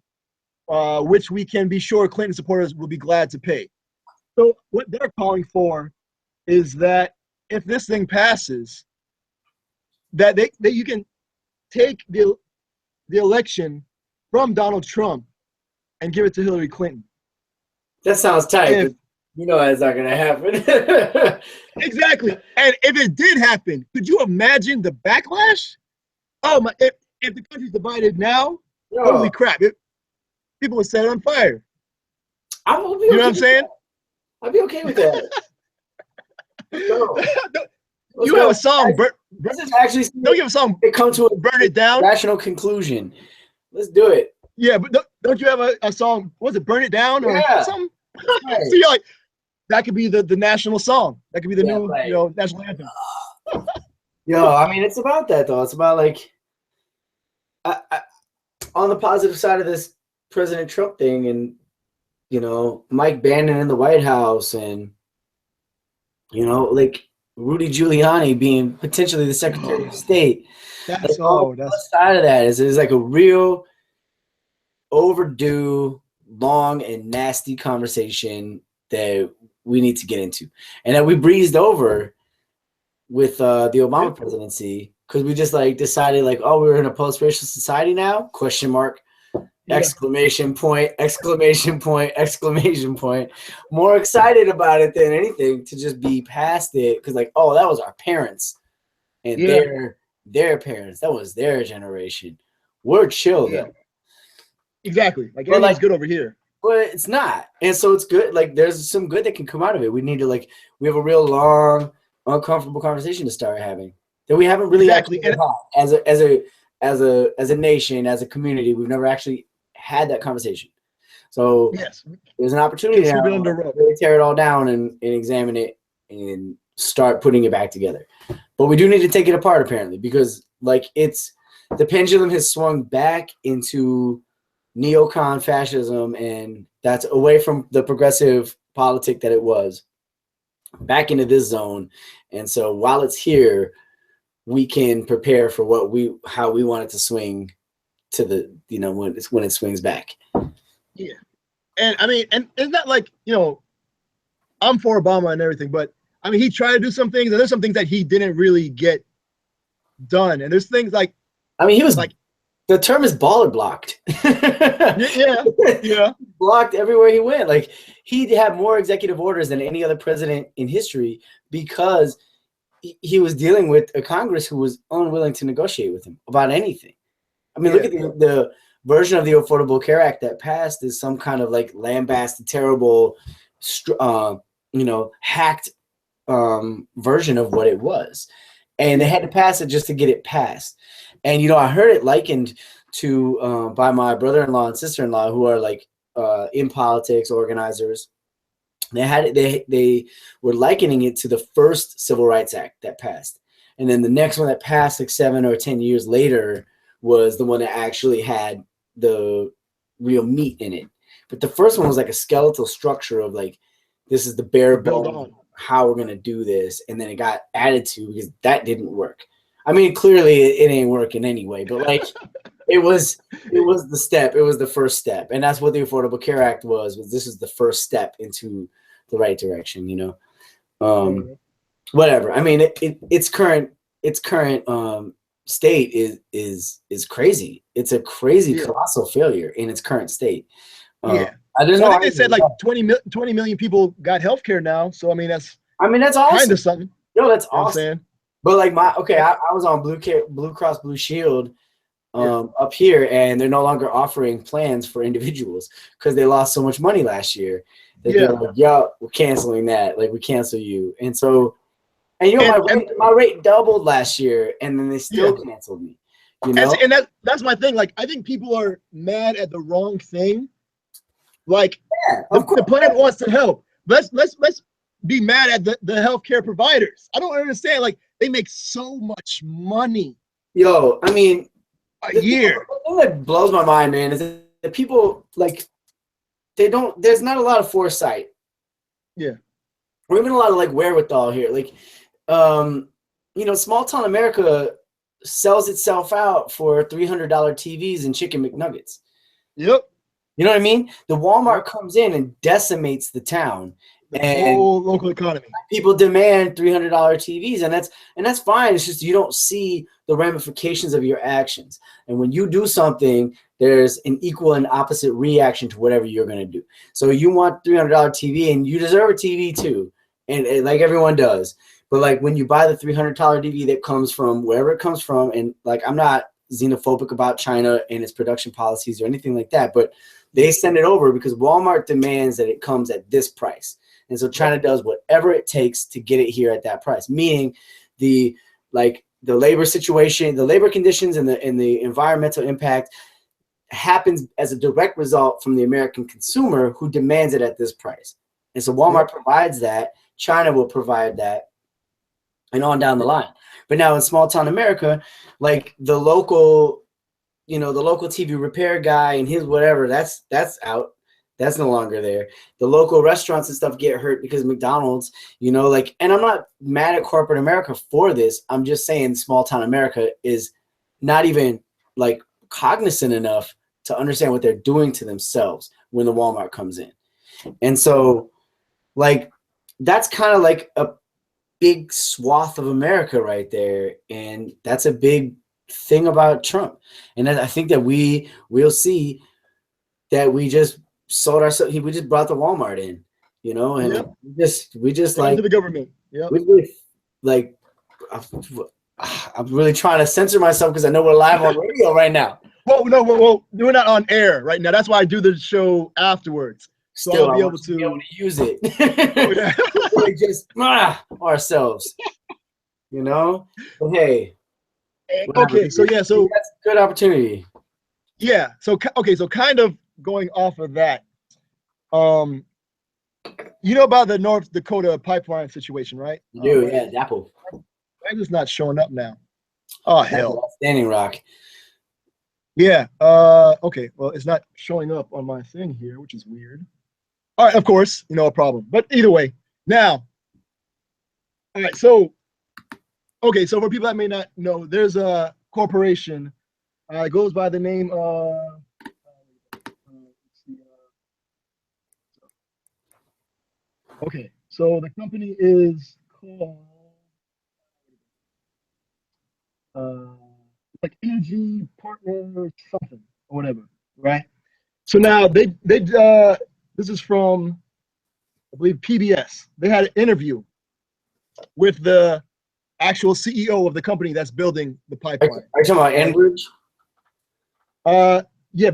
which we can be sure Clinton supporters will be glad to pay. So what they're calling for is that if this thing passes, that you can take the election from Donald Trump and give it to Hillary Clinton. That sounds tight. You know that's not going to happen. Exactly. And if it did happen, could you imagine the backlash? Oh my! If the country's divided now, holy crap! People would set it on fire. You know what I'm saying? I'd be okay with that. You have a song. This is actually don't you have a song? It come to a burn it down. Rational conclusion. Let's do it. Yeah, but don't you have a song? Was it "Burn It Down" or something? Right. So you're like, that could be the national song. That could be the new national anthem. I mean, it's about that though. It's about like, on the positive side of this President Trump thing, and Mike Bannon in the White House, and like Rudy Giuliani being potentially the Secretary of State. That's the side of that is like a real overdue, long and nasty conversation that we need to get into, and that we breezed over with the Obama presidency because we just decided we're in a post-racial society now? ? Exclamation point, exclamation point, exclamation point. More excited about it than anything to just be past it because that was our parents and their parents. That was their generation. We're chill though. Exactly. Everything's good over here. But it's not. And so it's good. There's some good that can come out of it. We need to we have a real long, uncomfortable conversation to start having that we haven't really actually had as a nation, as a community. We've never actually had that conversation. So there's an opportunity now to really tear it all down and examine it and start putting it back together. But we do need to take it apart apparently because the pendulum has swung back into neocon fascism, and that's away from the progressive politic that it was back into this zone. And so while it's here, we can prepare for how we want it to swing to the when it swings back. Yeah. And I mean, and isn't that I'm for Obama and everything, but I mean he tried to do some things and there's some things that he didn't really get done. And there's things he was the term is baller blocked. Yeah. Blocked everywhere he went. He had more executive orders than any other president in history because he was dealing with a Congress who was unwilling to negotiate with him about anything. I mean, look at the version of the Affordable Care Act that passed is some kind of lambasted, terrible, hacked version of what it was. And they had to pass it just to get it passed. And, I heard it likened to by my brother-in-law and sister-in-law who are in politics, organizers. They were likening it to the first Civil Rights Act that passed, and then the next one that passed like 7 or 10 years later was the one that actually had the real meat in it. But the first one was like a skeletal structure of like, this is the bare bones how we're gonna do this, and then it got added to because that didn't work. I mean, clearly it ain't working anyway, but like it was the step, it was the first step, and that's what the Affordable Care Act was this is the first step into the right direction, you know. Whatever. I mean, its current state is crazy. It's a crazy colossal failure in its current state. I think they said like 20 million people got healthcare now. So I mean that's awesome. Kind of something. Yo, that's awesome. But like I was on Blue Cross Blue Shield up here, and they're no longer offering plans for individuals because they lost so much money last year that they're like, yo, we're canceling that. Like we cancel you. And so you know, my rate doubled last year, and then they still canceled me. You know? And that's my thing. Like I think people are mad at the wrong thing. Like the plan wants to help. Let's be mad at the healthcare providers. I don't understand. Like they make so much money. Yo, I mean, a year. The thing that blows my mind, man, is that people like there's not a lot of foresight. Yeah. Or even a lot of like wherewithal here. Like, you know, small town America sells itself out for $300 TVs and chicken McNuggets. Yep. You know what I mean? The Walmart comes in and decimates the town. The whole local economy. People demand $300 TVs, and that's fine. It's just you don't see the ramifications of your actions. And when you do something, there's an equal and opposite reaction to whatever you're going to do. So you want $300 TV, and you deserve a TV too, and like everyone does. But like when you buy the $300 TV that comes from wherever it comes from, and like I'm not xenophobic about China and its production policies or anything like that, but they send it over because Walmart demands that it comes at this price. And so China does whatever it takes to get it here at that price, meaning the labor situation, the labor conditions, and the environmental impact happens as a direct result from the American consumer who demands it at this price. And so Walmart provides that, China will provide that, and on down the line. But now in small town America, like the local TV repair guy and his whatever, that's out. That's no longer there. The local restaurants and stuff get hurt because McDonald's, you know, like, and I'm not mad at corporate America for this. I'm just saying small town America is not even like cognizant enough to understand what they're doing to themselves when the Walmart comes in. And so like, that's kind of like a big swath of America right there. And that's a big thing about Trump. And I think that we'll see that we just sold ourselves. We just brought the Walmart in, you know, and we just like into the government. Yeah. We really, like, I'm really trying to censor myself because I know we're live on radio right now. Well, no, we're not on air right now. That's why I do the show afterwards. So Still, I'll be able to use it. We just ourselves, you know. But hey, okay, so that's a good opportunity. Yeah. So kind of going off of that, you know about the North Dakota pipeline situation, right? Yeah, Dapple. Why is this not showing up now? Oh hell! Standing Rock. Yeah. Okay. Well, it's not showing up on my thing here, which is weird. All right. Of course, a problem. But either way, now. All right. So, okay. So for people that may not know, there's a corporation. It goes by the name of. Okay. So the company is called. Like Energy Partner something or whatever, right? So now they this is from, I believe, PBS. They had an interview with the actual CEO of the company that's building the pipeline. Are you talking about Enbridge? Yeah,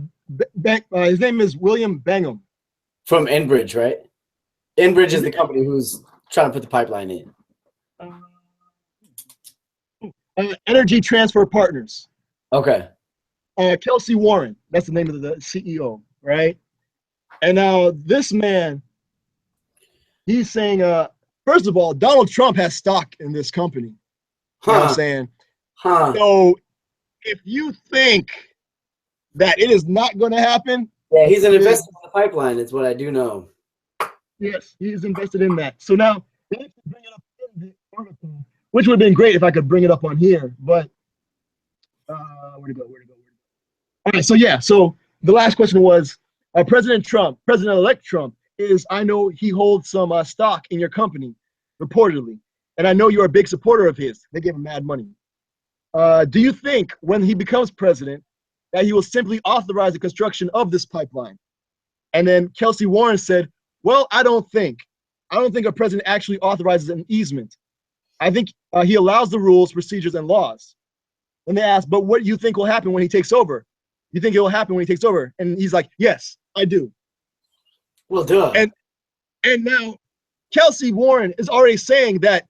his name is William Bangham. From Enbridge, right? Enbridge is the company who's trying to put the pipeline in. Energy Transfer Partners. Okay. Kelsey Warren, that's the name of the CEO, right? And now this man He's saying, first of all, Donald Trump has stock in this company. You know what I'm saying? So if you think that it is not going to happen, yeah, he's an investor in the pipeline. It's what I do know. Yes, he's invested in that. So now they have to bring it up in the article, which would have been great if I could bring it up on here. But where to go? All right. So yeah. So the last question was President Trump, President-elect Trump, is I know he holds some stock in your company, reportedly, and I know you're a big supporter of his. They gave him mad money. Do you think when he becomes president that he will simply authorize the construction of this pipeline? And then Kelsey Warren said, well, I don't think a president actually authorizes an easement. I think he allows the rules, procedures, and laws. And they asked, but what do you think will happen when he takes over? You think it will happen when he takes over? And he's like, yes, I do. Well, duh. And now Kelsey Warren is already saying that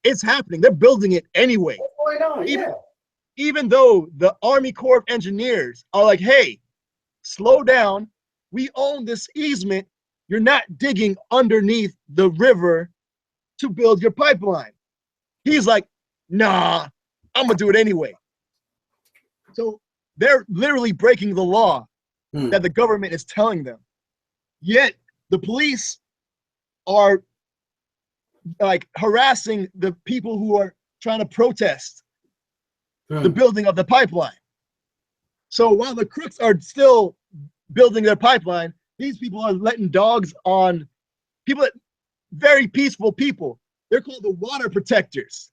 it's happening. They're building it anyway. What's going on? Yeah. Even though the Army Corps of Engineers are like, hey, slow down. We own this easement. You're not digging underneath the river to build your pipeline. He's like, nah, I'm going to do it anyway. So they're literally breaking the law that the government is telling them. Yet the police are like harassing the people who are trying to protest the building of the pipeline. So while the crooks are still building their pipeline, these people are letting dogs on people, very peaceful people. They're called the water protectors.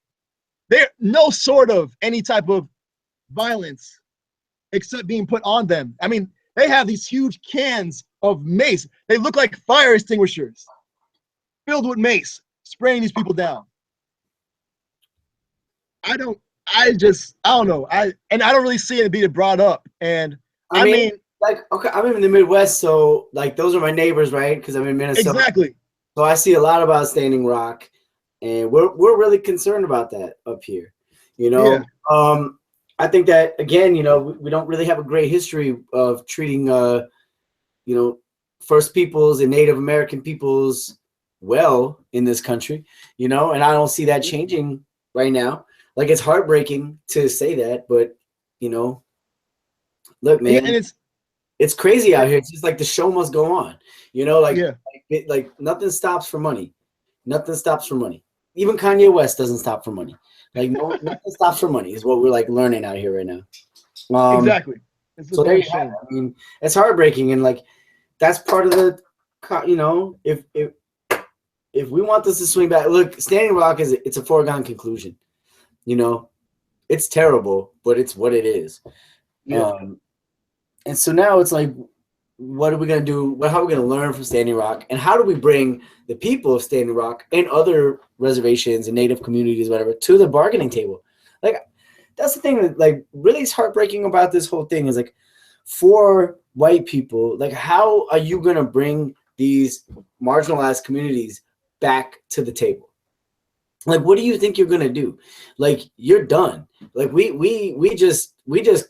They're no sort of any type of violence except being put on them. I mean, they have these huge cans of mace. They look like fire extinguishers filled with mace, spraying these people down. I don't know. I don't really see it being brought up. And I mean, like, okay, I'm in the Midwest, so like those are my neighbors, right? Because I'm in Minnesota. Exactly. So I see a lot about Standing Rock, and we're really concerned about that up here. You know, yeah. I think that again, you know, we don't really have a great history of treating, you know, First Peoples and Native American peoples well in this country. You know, and I don't see that changing right now. Like, it's heartbreaking to say that, but you know, look, man, and it's crazy out here. It's just like the show must go on. You know, like, like nothing stops for money. Nothing stops for money. Even Kanye West doesn't stop for money. Like, nothing stops for money is what we're like learning out here right now. Exactly. So there you have it. I mean, it's heartbreaking, and like that's part of the, you know, if we want this to swing back, look, Standing Rock it's a foregone conclusion. You know, it's terrible, but it's what it is. Yeah. And so now it's like, what are we going to do? How are we going to learn from Standing Rock? And how do we bring the people of Standing Rock and other reservations and Native communities, whatever, to the bargaining table? Like, that's the thing that like really is heartbreaking about this whole thing is like, for white people, like, how are you going to bring these marginalized communities back to the table? Like, what do you think you're gonna do? Like, you're done. Like, we just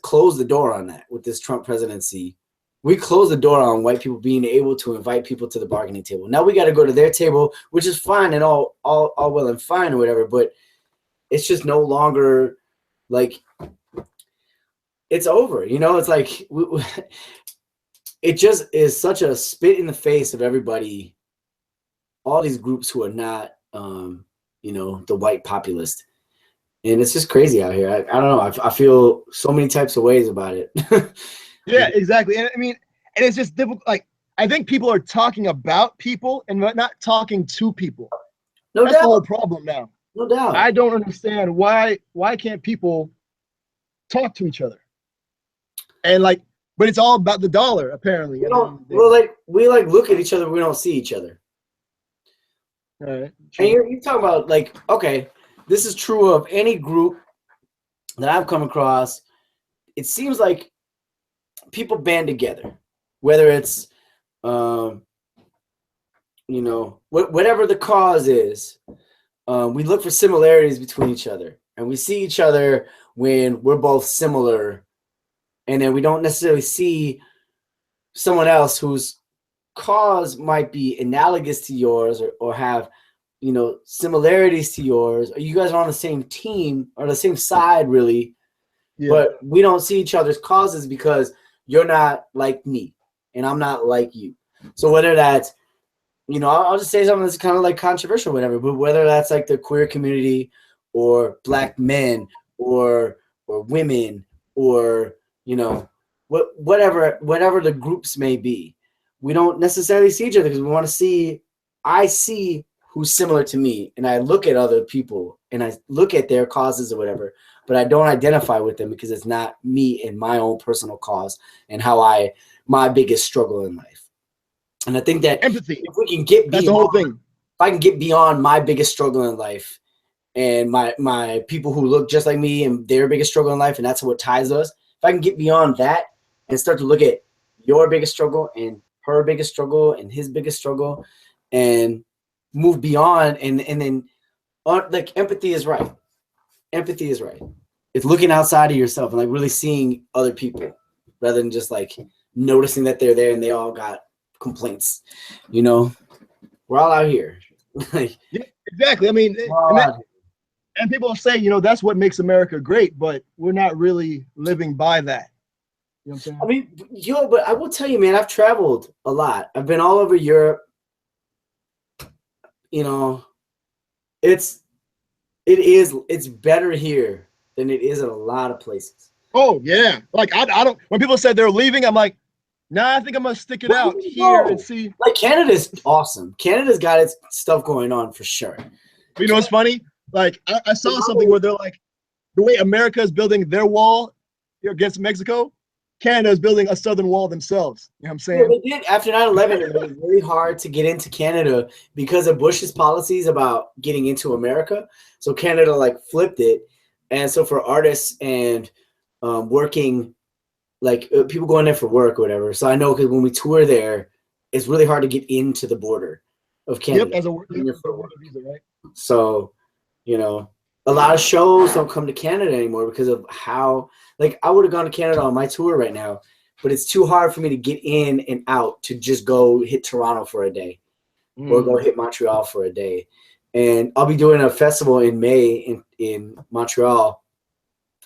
closed the door on that with this Trump presidency. We closed the door on white people being able to invite people to the bargaining table. Now we got to go to their table, which is fine and all well and fine or whatever. But it's just no longer like it's over. You know, it's like it just is such a spit in the face of everybody. All these groups who are not. You know, the white populist. And it's just crazy out here. I don't know. I feel so many types of ways about it. Yeah, exactly. And I mean, and it's just difficult. Like, I think people are talking about people and not talking to people. No That's doubt. the whole problem now. No doubt. I don't understand why can't people talk to each other? And like, but it's all about the dollar, apparently. We look at each other, we don't see each other. All right. And you're talking about, like, okay, this is true of any group that I've come across. It seems like people band together, whether it's, you know, whatever the cause is. We look for similarities between each other, and we see each other when we're both similar, and then we don't necessarily see someone else who's cause might be analogous to yours or have, similarities to yours, or you guys are on the same team or the same side, really, but we don't see each other's causes because you're not like me and I'm not like you. So whether that's, I'll just say something that's kind of like controversial or whatever, but whether that's like the queer community or black men or women or, whatever the groups may be, we don't necessarily see each other because we want to see, I see who's similar to me, and I look at other people and I look at their causes or whatever, but I don't identify with them because it's not me and my own personal cause and my biggest struggle in life. And I think that empathy, if we can get that's the whole thing. If I can get beyond my biggest struggle in life and my people who look just like me and their biggest struggle in life, and that's what ties us. If I can get beyond that and start to look at your biggest struggle and her biggest struggle and his biggest struggle and move beyond and then like empathy is right. Empathy is right. It's looking outside of yourself and like really seeing other people rather than just like noticing that they're there and they all got complaints. We're all out here. Yeah, exactly. I mean, and people say, that's what makes America great, but we're not really living by that. You know what I'm saying? I mean, but I will tell you, man, I've traveled a lot. I've been all over Europe. It's better here than it is in a lot of places. Oh yeah. Like I don't, when people said they're leaving, I'm like, nah, I think I'm gonna stick it out here and see. Like Canada's awesome. Canada's got its stuff going on for sure. But you know what's funny? Like I saw something where they're like, the way America is building their wall against Mexico, Canada is building a southern wall themselves. You know what I'm saying? Yeah, they did after 9/11. It was really hard to get into Canada because of Bush's policies about getting into America. So Canada like flipped it, and so for artists and working, like people going there for work or whatever. So I know because when we tour there, it's really hard to get into the border of Canada. Yep, as a visa, right? So, a lot of shows don't come to Canada anymore because of how, like, I would have gone to Canada on my tour right now, but it's too hard for me to get in and out to just go hit Toronto for a day or go hit Montreal for a day. And I'll be doing a festival in May in Montreal,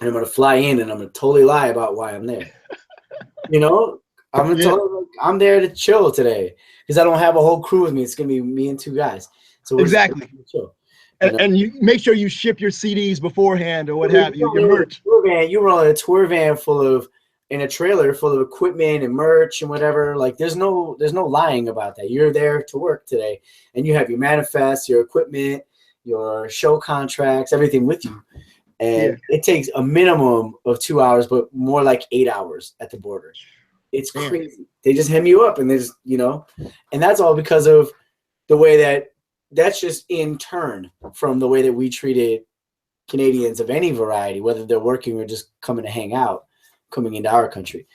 and I'm going to fly in and I'm going to totally lie about why I'm there. I'm there to chill today because I don't have a whole crew with me. It's going to be me and two guys. So exactly. Chill. And you make sure you ship your CDs beforehand or what have you. Your merch. You roll in a tour van in a trailer full of equipment and merch and whatever. Like there's no lying about that. You're there to work today, and you have your manifest, your equipment, your show contracts, everything with you. And it takes a minimum of 2 hours, but more like 8 hours at the border. It's crazy. They just hem you up, and they just and that's all because of the way that's just in turn from the way that we treated Canadians of any variety, whether they're working or just coming to hang out, coming into our country.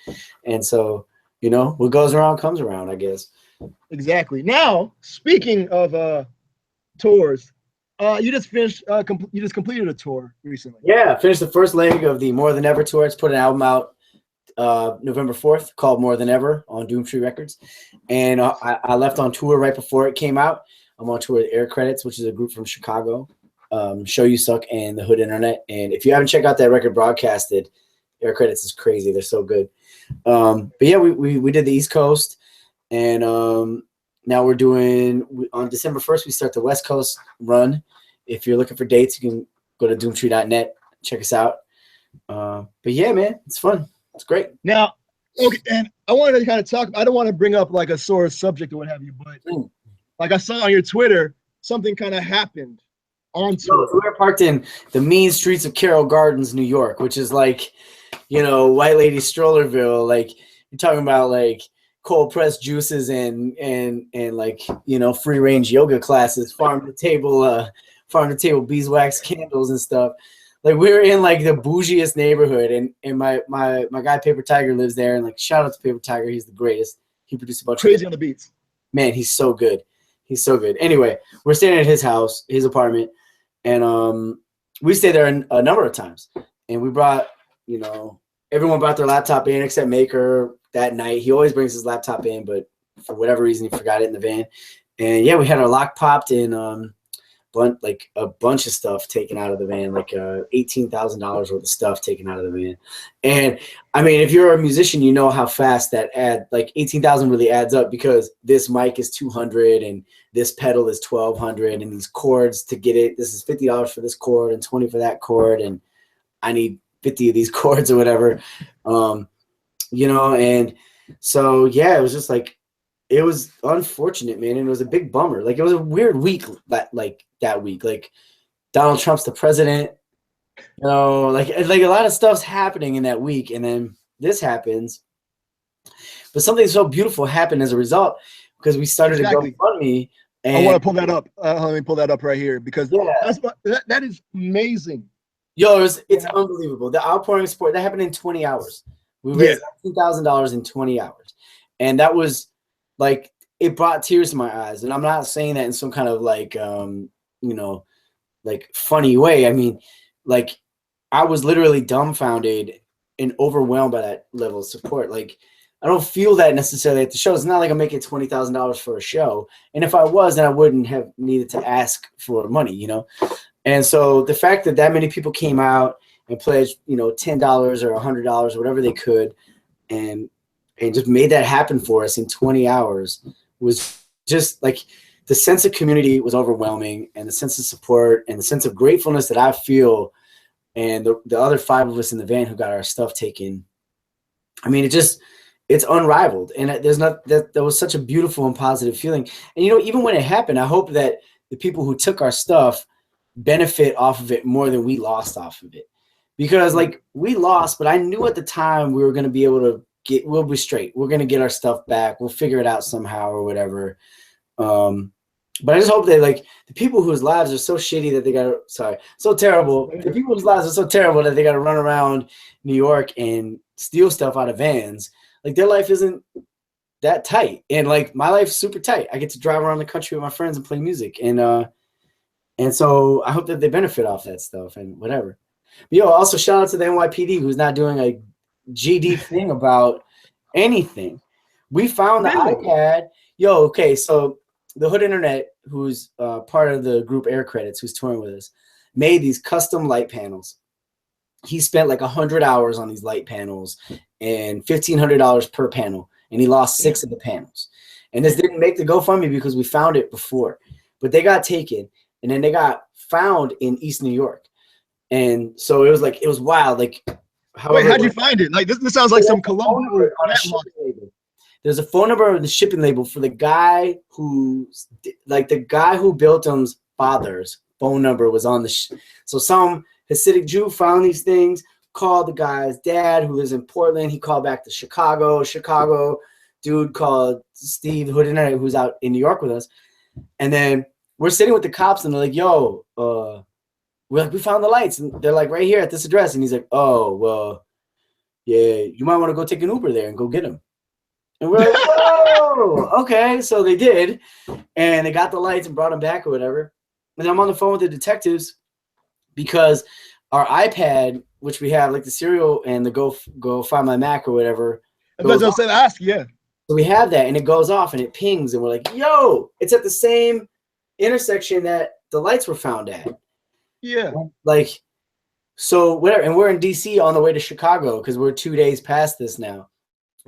And so, what goes around comes around, I guess. Exactly. Now, speaking of tours, you just completed a tour recently. Yeah, finished the first leg of the More Than Ever tour. It's put an album out November 4th called More Than Ever on Doomtree Records. And I left on tour right before it came out. I'm on tour with Air Credits, which is a group from Chicago, Show You Suck and The Hood Internet. And if you haven't checked out that record broadcasted, Air Credits is crazy. They're so good. But yeah, we did the East Coast, and now we're doing on December 1st. We start the West Coast run. If you're looking for dates, you can go to doomtree.net, check us out. But yeah, man, it's fun. It's great. Now, okay, and I wanted to kind of talk. I don't want to bring up like a sore subject or what have you, but like I saw on your Twitter, something kind of happened on tour. So we were parked in the mean streets of Carroll Gardens, New York, which is like, White Lady Strollerville. Like you're talking about like cold pressed juices and like free range yoga classes, farm to table beeswax candles and stuff. Like we were in like the bougiest neighborhood, and my guy Paper Tiger lives there, and like shout out to Paper Tiger, he's the greatest. He produced a bunch crazy on the beats. Man, he's so good. He's so good. Anyway, we're staying at his house, his apartment, and we stayed there a number of times. And we brought, everyone brought their laptop in except Maker that night. He always brings his laptop in, but for whatever reason, he forgot it in the van. And yeah, we had our lock popped and like a bunch of stuff taken out of the van, like $18,000 worth of stuff taken out of the van. And I mean, if you're a musician, you know how fast that like 18,000 really adds up, because this mic is 200 and this pedal is 1,200 and these cords to get it. This is $50 for this cord and 20 for that cord. And I need 50 of these cords or whatever, you know? And so, yeah, it was just like, it was unfortunate, man. And it was a big bummer. Like, it was a weird week that week. Like, Donald Trump's the president, you know, like a lot of stuff's happening in that week. And then this happens. But something so beautiful happened as a result, because we started to GoFundMe. And I want to pull that up. Let me pull that up right here, because that is amazing. Yo, it's unbelievable. The outpouring of support, that happened in 20 hours. We raised $2,000 in 20 hours. And that was, like, it brought tears to my eyes. And I'm not saying that in some kind of like, you know, like funny way. I mean, like, I was literally dumbfounded and overwhelmed by that level of support. Like, I don't feel that necessarily at the show. It's not like I'm making $20,000 for a show. And if I was, then I wouldn't have needed to ask for money, you know? And so the fact that that many people came out and pledged, you know, $10 or $100, whatever they could, and just made that happen for us in 20 hours was just like, the sense of community was overwhelming, and the sense of support and the sense of gratefulness that I feel, and the other 5 of us in the van who got our stuff taken. I mean, it's unrivaled. And that was such a beautiful and positive feeling. And, you know, even when it happened, I hope that the people who took our stuff benefit off of it more than we lost off of it, because like, we lost, but I knew at the time we were going to be able to we'll be straight. We're going to get our stuff back. We'll figure it out somehow or whatever. But I just hope that, like, the people whose lives are so shitty that they got so terrible. The people whose lives are so terrible that they got to run around New York and steal stuff out of vans. Like, their life isn't that tight. And like, my life's super tight. I get to drive around the country with my friends and play music. And so I hope that they benefit off that stuff and whatever. But, yo, also shout out to the NYPD, who's not doing a GD thing about anything. We found the iPad. Yo, okay, so the Hood Internet, who's part of the group Air Credits, who's touring with us, made these custom light panels. He spent like 100 hours on these light panels and $1,500 per panel, and he lost 6 of the panels. And this didn't make the GoFundMe because we found it before, but they got taken, and then they got found in East New York. And so it was wild. Like, wait, how'd you find it? Like, this sounds like some Colombian. There's a phone number on the shipping label for the guy who built them's father's phone number was on the. So some Hasidic Jew found these things, called the guy's dad who lives in Portland. He called back to Chicago. Chicago dude called Steve Hood Internet, who's out in New York with us. And then we're sitting with the cops, and they're like, "Yo, we're like, we found the lights," and they're like, "Right here at this address." And he's like, "Oh, well, yeah, you might want to go take an Uber there and go get them." And we're like, "Whoa, okay." So they did, and they got the lights and brought them back or whatever. And I'm on the phone with the detectives because our iPad, which we have, like the serial and the go find my Mac or whatever. Yeah. So we have that, and it goes off and it pings, and we're like, "Yo, it's at the same intersection that the lights were found at." Yeah. Like, so whatever. And we're in DC on the way to Chicago because we're 2 days past this now.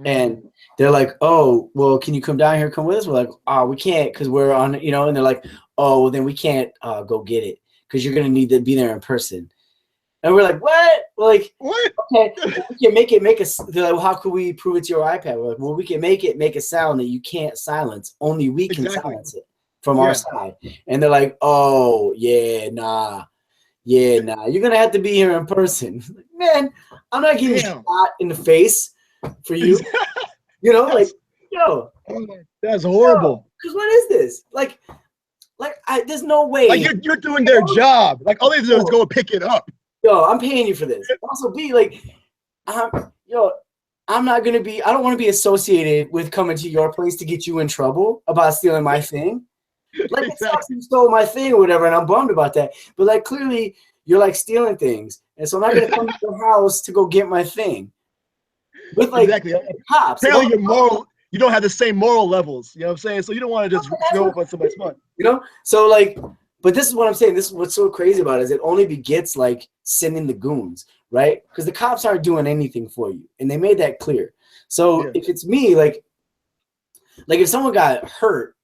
And they're like, "Oh, well, can you come down here, come with us?" We're like, "Oh, we can't because we're on, you know," and they're like, "Oh, well, then we can't go get it because you're going to need to be there in person." And we're like, "What?" We're like, "What? Okay, we can make a." They're like, "Well, how could we prove it's your iPad?" We're like, "Well, we can make a sound that you can't silence. Only we can silence it from our side." And they're like, "Oh, yeah, nah. Yeah, nah. You're going to have to be here in person." Like, man, I'm not getting shot in the face for you. You know, like, yo. That's horrible. Because what is this? Like, there's no way. Like, you're doing their job. Like, all they have to do is go pick it up. Yo, I'm paying you for this. Also, be like, I'm not going to be, I don't want to be associated with coming to your place to get you in trouble about stealing my thing. Like, it sucks you stole my thing or whatever, and I'm bummed about that. But, like, clearly, you're, like, stealing things. And so I'm not going to come to your house to go get my thing. With, like, cops. Apparently, you don't have the same moral levels. You know what I'm saying? So you don't want to just go up on somebody's fun. You know? So like, but this is what I'm saying. This is what's so crazy about it is it only begets like sending the goons, right? Because the cops aren't doing anything for you. And they made that clear. So if it's me, like if someone got hurt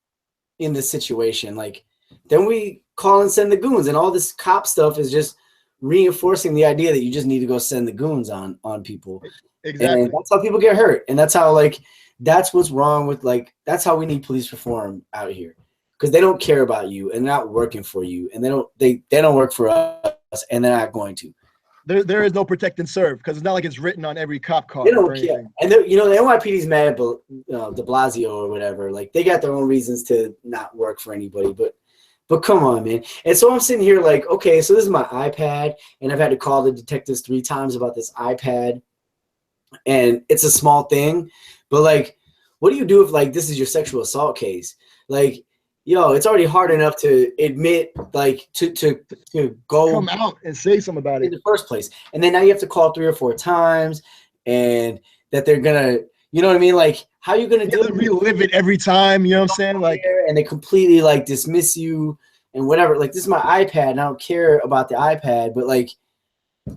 in this situation, like then we call and send the goons, and all this cop stuff is just reinforcing the idea that you just need to go send the goons on people. Exactly. And that's how people get hurt. And that's how like that's what's wrong with like that's how we need police reform out here. Because they don't care about you and they're not working for you, and they don't work for us, and they're not going to. There is no protect and serve, because it's not like it's written on every cop car. They don't care. And you know, the NYPD's mad at De Blasio or whatever. Like they got their own reasons to not work for anybody, but come on, man. And so I'm sitting here like, okay, so this is my iPad, and I've had to call the detectives 3 times about this iPad, and it's a small thing, but like, what do you do if like this is your sexual assault case? Like, yo, it's already hard enough to admit, like, to go come out and say something about it in the first place, and then now you have to call 3 or 4 times, and that they're gonna, you know what I mean? Like, how are you gonna do it? Relive it every time, you know what I'm saying? Like, and they completely like dismiss you and whatever. Like, this is my iPad, and I don't care about the iPad, but like,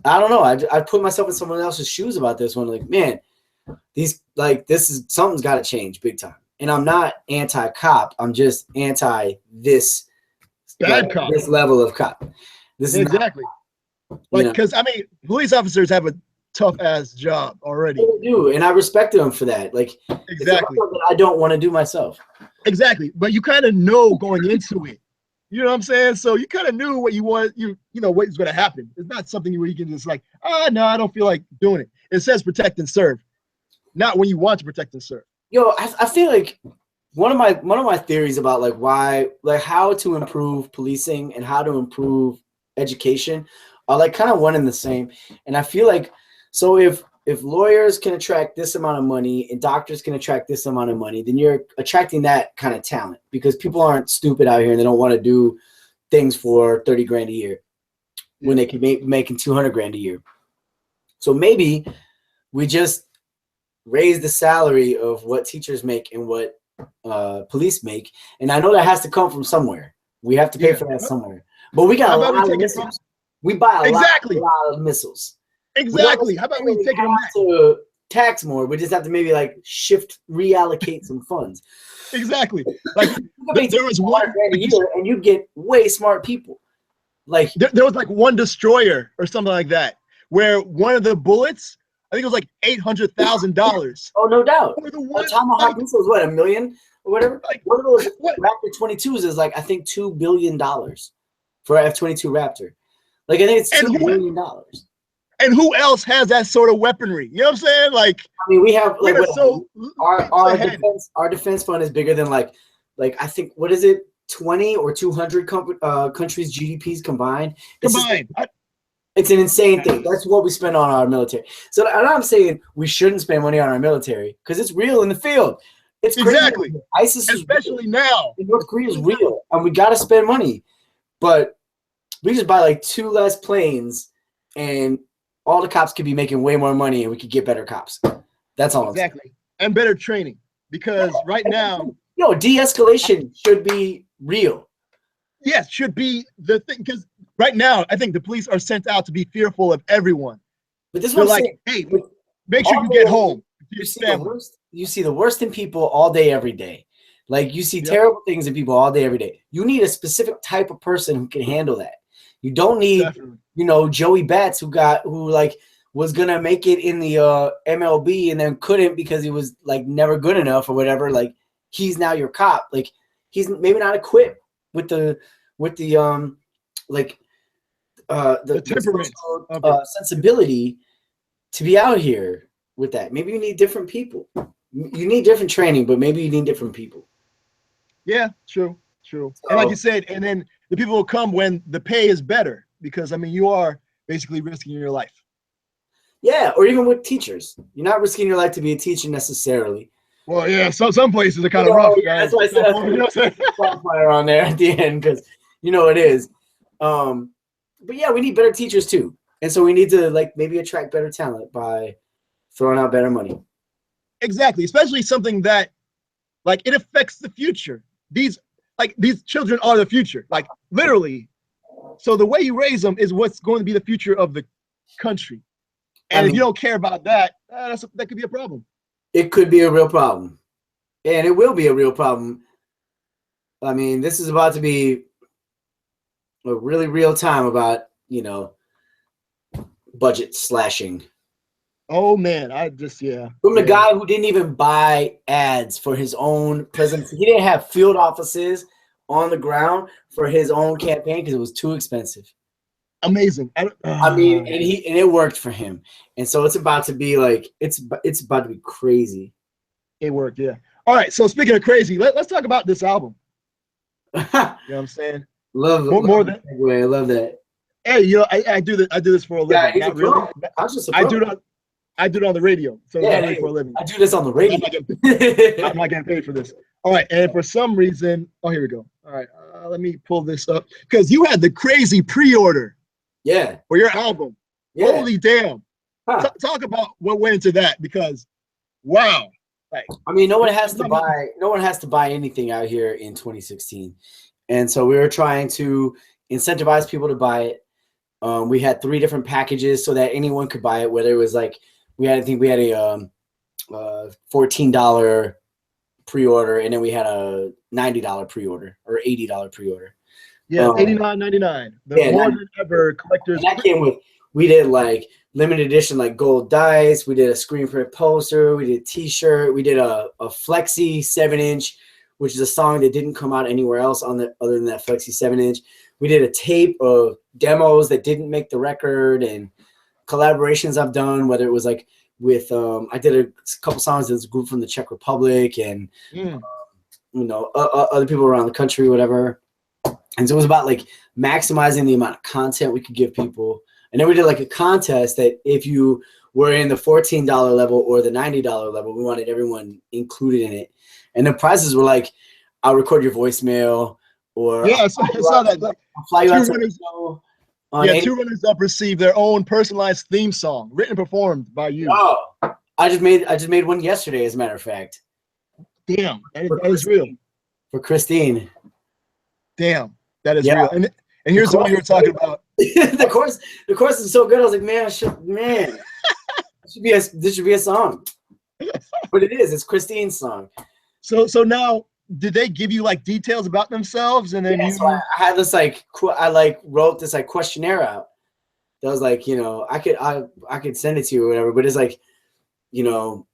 I don't know. I put myself in someone else's shoes about this one. Like, man, something's got to change big time. And I'm not anti-cop. I'm just anti this cop. This level of cop. This exactly. Like, because I mean, police officers have a tough ass job already. They do, and I respect them for that. Like, exactly. I don't want to do myself. Exactly, but you kind of know going into it. You know what I'm saying? So you kind of knew what you want. You know what's going to happen. It's not something where you can just like, no, I don't feel like doing it. It says protect and serve, not when you want to protect and serve. Yo, I feel like one of my theories about how to improve policing and how to improve education are like kind of one and the same. And I feel like, so if lawyers can attract this amount of money and doctors can attract this amount of money, then you're attracting that kind of talent, because people aren't stupid out here and they don't want to do things for 30 grand a year when they can making 200 grand a year. So maybe we just raise the salary of what teachers make and what police make. And I know that has to come from somewhere. We have to pay for that somewhere. But we got a lot of missiles. We buy a lot of missiles. Exactly. How about we take them to tax more? We just have to maybe like reallocate some funds. Exactly. Like there was one a year, and you get way smart people. Like there was like one destroyer or something like that, where one of the bullets, I think it was like $800,000. Oh, no doubt. For the one Tomahawk missile was what, $1 million or whatever. Like one of those Raptor 22s is like I think $2 billion for an F-22 Raptor. Like I think it's $2 billion. And who else has that sort of weaponry? You know what I'm saying? Like, I mean, we have like our defense fund is bigger than like I think, what is it, 20 or 200 countries' GDPs combined. It's an insane thing. That's what we spend on our military. So I'm not saying we shouldn't spend money on our military, because it's real in the field. It's exactly crazy. ISIS, especially now. North Korea is real, and we got to spend money. But we just buy like 2 less planes, and all the cops could be making way more money, and we could get better cops. That's all. Exactly, and better training, because right now, de-escalation should be real. Yes, should be the thing, because right now I think the police are sent out to be fearful of everyone. But this is what I'm like, hey, make sure you get home. You see the worst in people all day, every day. Like you see terrible things in people all day, every day. You need a specific type of person who can handle that. You don't need, Joey Bats who was gonna make it in the MLB and then couldn't because he was like never good enough or whatever. Like he's now your cop. Like he's maybe not equipped with the temperament, sensibility to be out here with that. Maybe you need different people. You need different training, but maybe you need different people. Yeah, true. So, and like you said, and then the people will come when the pay is better, because I mean you are basically risking your life. Yeah, or even with teachers, you're not risking your life to be a teacher necessarily. Well, yeah, some places are kind of rough. Yeah, that's why I said fire on there at the end, because it is. But yeah, we need better teachers too, and so we need to maybe attract better talent by throwing out better money. Exactly, especially something that Like it affects the future. These children are the future, like literally. So the way you raise them is what's going to be the future of the country. And if you don't care about that, that could be a problem. It could be a real problem, and it will be a real problem. I mean, this is about to be a really real time about, budget slashing. Oh man, yeah. From the guy who didn't even buy ads for his own presidency. He didn't have field offices on the ground for his own campaign because it was too expensive. Amazing. I mean, and it worked for him. And so it's about to be like it's about to be crazy. It worked, yeah. All right, so speaking of crazy, let's talk about this album. You know what I'm saying? Love that. I love that. Hey, I do this for a living. Yeah, not really. I do it on the radio, so not really for a living. I do this on the radio. I'm not getting paid for this. All right, and for some reason, here we go. All right, let me pull this up because you had the crazy pre-order. Yeah. For your album. Yeah. Holy damn. Huh. Talk about what went into that because, wow. Like, I mean, no one has to buy anything out here in 2016, and so we were trying to incentivize people to buy it. We had 3 different packages so that anyone could buy it. Whether it was like we had a $14 pre-order, and then we had a $90 pre-order or $80 pre-order. Yeah, $89.99. More than ever collectors. And that came with, we did like limited edition, like gold dice. We did a screen print poster. We did a T-shirt. We did a Flexi 7-inch, which is a song that didn't come out anywhere else other than that Flexi 7-inch. We did a tape of demos that didn't make the record and collaborations I've done, whether it was like with I did a couple songs with this group from the Czech Republic and other people around the country, whatever. And so it was about like maximizing the amount of content we could give people. And then we did like a contest that if you were in the $14 level or the $90 level, we wanted everyone included in it. And the prizes were like, I'll record your voicemail, or I saw that. I'll fly you out to two runners up received their own personalized theme song, written and performed by you. Oh, I just made one yesterday, as a matter of fact. Damn, that is real. For Christine. Damn, that is real. And here's the one you were talking about. the course is so good. I was like, this should be a song. But it is. It's Christine's song. So now, did they give you like details about themselves, and then so I had this I wrote this like questionnaire out. That was like, I could send it to you or whatever. But it's like, it was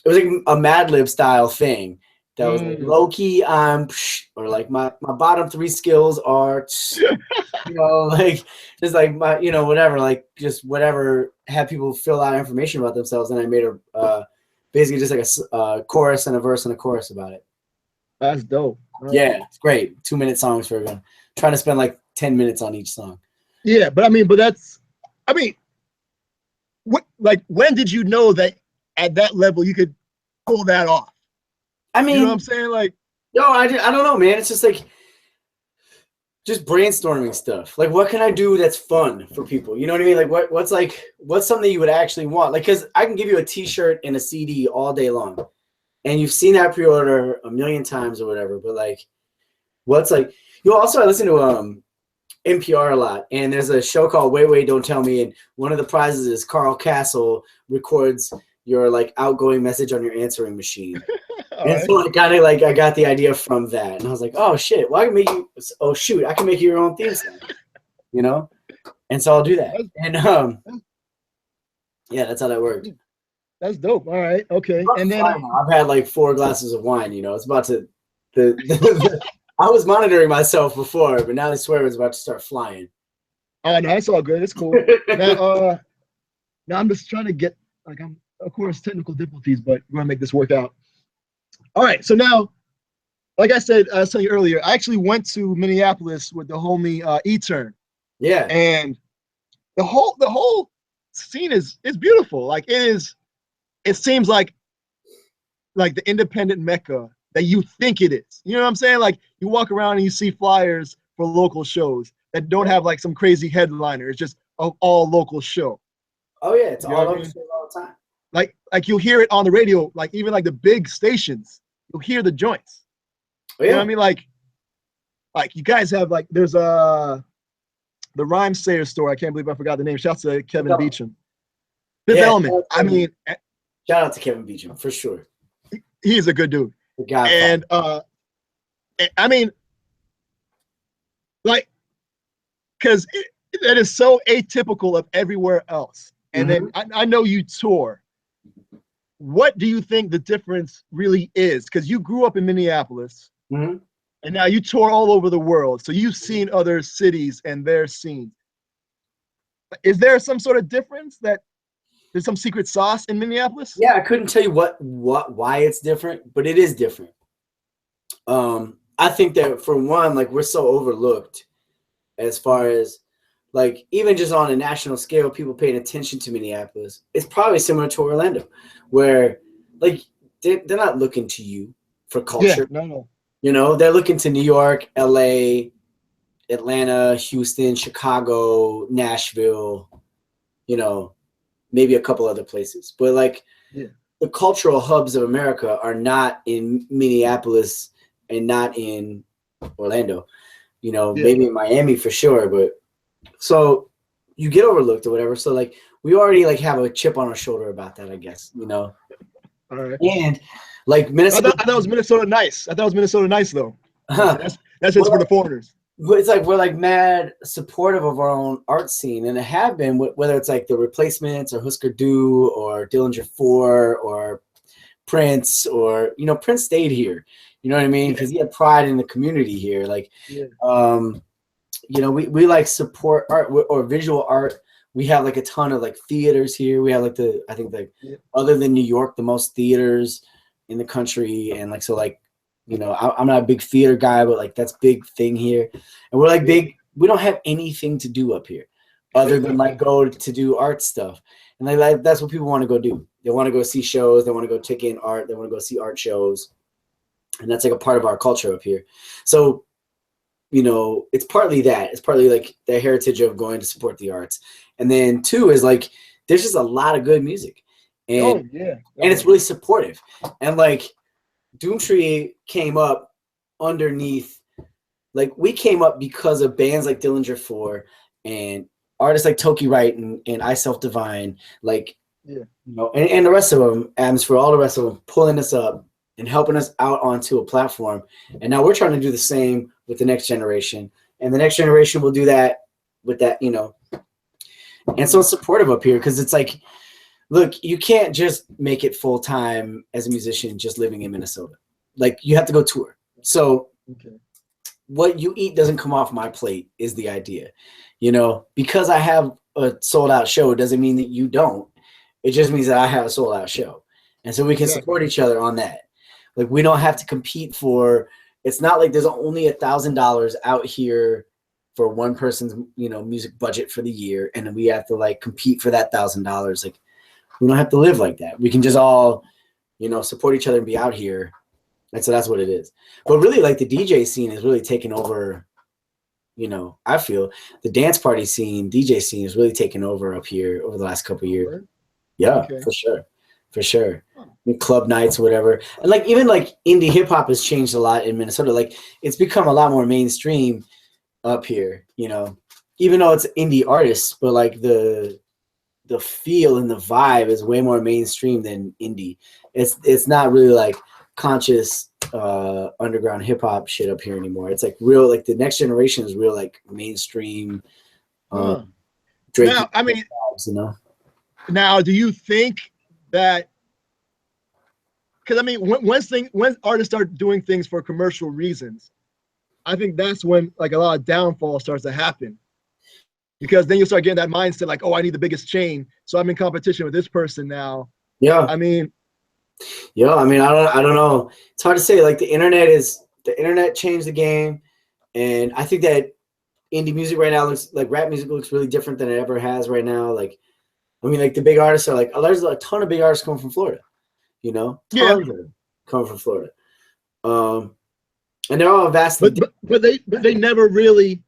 like a Mad Lib style thing. That was like low key, or like my bottom 3 skills are, like just like my, whatever, like just whatever, have people fill out information about themselves, and I made basically just like a chorus and a verse and a chorus about it. That's dope. Yeah, it's great. 2-minute songs for everyone. Trying to spend like 10 minutes on each song. Yeah, but when did you know that at that level you could pull that off? I mean, you know what I'm saying? Like, I don't know, man. It's just like, just brainstorming stuff. Like, what can I do that's fun for people? You know what I mean? Like, what's something you would actually want? Like, because I can give you a T-shirt and a CD all day long, and you've seen that pre-order a million times or whatever. But like, what's like? Also, I listen to NPR a lot, and there's a show called Wait, Wait, Don't Tell Me, and one of the prizes is Carl Castle records your like outgoing message on your answering machine. And so I got the idea from that, and I was like, oh shit, well I can make you. Oh shoot, I can make you your own theme song, And so I'll do that, and yeah, that's how that worked. That's dope. All right, okay. And then I've had like 4 glasses of wine. It's about to. I was monitoring myself before, but now I swear it's about to start flying. Oh no, it's all good. It's cool. Now I'm just trying to get of course technical difficulties, but we're gonna make this work out. All right, so now, like I said, I was telling you earlier, I actually went to Minneapolis with the homie E-Turn. Yeah. And the whole scene is beautiful. Like it seems like the independent Mecca that you think it is. You know what I'm saying? Like you walk around and you see flyers for local shows that don't have like some crazy headliner. It's just an all local show. Oh yeah, it's all over all the time. Like you'll hear it on the radio, like even like the big stations. you'll hear the joints. Oh, You know yeah. what I mean? Like you guys have like there's the Rhyme Sayer store. I can't believe I forgot the name. Shouts to Kevin Beecham. Fifth Yeah, Element. I mean, shout out to Kevin Beecham for sure. he's a good dude. The Godfather. And I mean, like, because that is so atypical of everywhere else. And then I know you tour. What do you think the difference really is? Because you grew up in Minneapolis, and now you tour all over the world. So you've seen other cities and their scenes. Is there some sort of difference that there's some secret sauce in Minneapolis? Yeah, I couldn't tell you why it's different, but it is different. I think that for one, like we're so overlooked as far as like even just on a national scale, people paying attention to Minneapolis. It's probably similar to Orlando, where like they're not looking to you for culture. Yeah, no. You know, they're looking to New York, LA, Atlanta, Houston, Chicago, Nashville, you know, maybe a couple other places. But like the cultural hubs of America are not in Minneapolis and not in Orlando. You know, maybe in Miami for sure, but so you get overlooked or whatever. So like we already like have a chip on our shoulder about that, I guess, you know. All right. And like Minnesota, I thought it was Minnesota nice. I thought it was Minnesota nice though. That's just for the foreigners. But it's like we're like mad supportive of our own art scene, and it have been, whether it's like the Replacements or Husker Du or Dillinger 4 or Prince, or you know, Prince stayed here. You know what I mean? Because he had pride in the community here. Like, you know, we like support art or visual art. We have like a ton of like theaters here. We have like I think like other than New York, the most theaters in the country, and like so like. You know, I'm not a big theater guy, but like that's big thing here. And we're like big, we don't have anything to do up here other than like go to do art stuff. And like that's what people want to go do. They want to go see shows. They want to go check in art. They want to go see art shows. And that's like a part of our culture up here. So, you know, it's partly that. It's partly like the heritage of going to support the arts. And then two is like, there's just a lot of good music. And, and it's really supportive. And like, Doomtree came up underneath, like we came up because of bands like Dillinger 4 and artists like Toki Wright and I Self Divine, like, you know, and the rest of them, Adams, for all the rest of them, pulling us up and helping us out onto a platform. And now we're trying to do the same with the next generation. And the next generation will do that with that, you know. And so it's supportive up here because it's like, look, you can't just make it full time as a musician just living in Minnesota. Like you have to go tour. So what you eat doesn't come off my plate is the idea. You know, because I have a sold out show doesn't mean that you don't. It just means that I have a sold out show. And so we can support each other on that. Like we don't have to compete for, it's not like there's only $1,000 out here for one person's, you know, music budget for the year. And then we have to like compete for that $1,000. Like, we don't have to live like that. We can just all, you know, support each other and be out here. And so that's what it is. But really, like the DJ scene is really taking over, you know, I feel the dance party scene, DJ scene is really taking over up here over the last couple of years. Yeah, for sure. For sure. I mean, club nights, whatever. And like, even like indie hip hop has changed a lot in Minnesota. Like it's become a lot more mainstream up here, you know, even though it's indie artists, but like the feel and the vibe is way more mainstream than indie. It's not really like conscious underground hip hop shit up here anymore. It's like real, like the next generation is real like mainstream. Now, I mean, vibes, you know. Now, do you think that? Because I mean, when artists start doing things for commercial reasons, I think that's when like a lot of downfall starts to happen. Because then you start getting that mindset like, oh, I need the biggest chain, so I'm in competition with this person now. Yeah. I mean, I don't know. It's hard to say. Like the internet changed the game, and I think that indie music right now looks like rap music looks really different than it ever has right now. Like, I mean, like the big artists are like, oh, there's a ton of big artists coming from Florida, you know, tons of them coming from Florida, and they're all vastly. But they never really.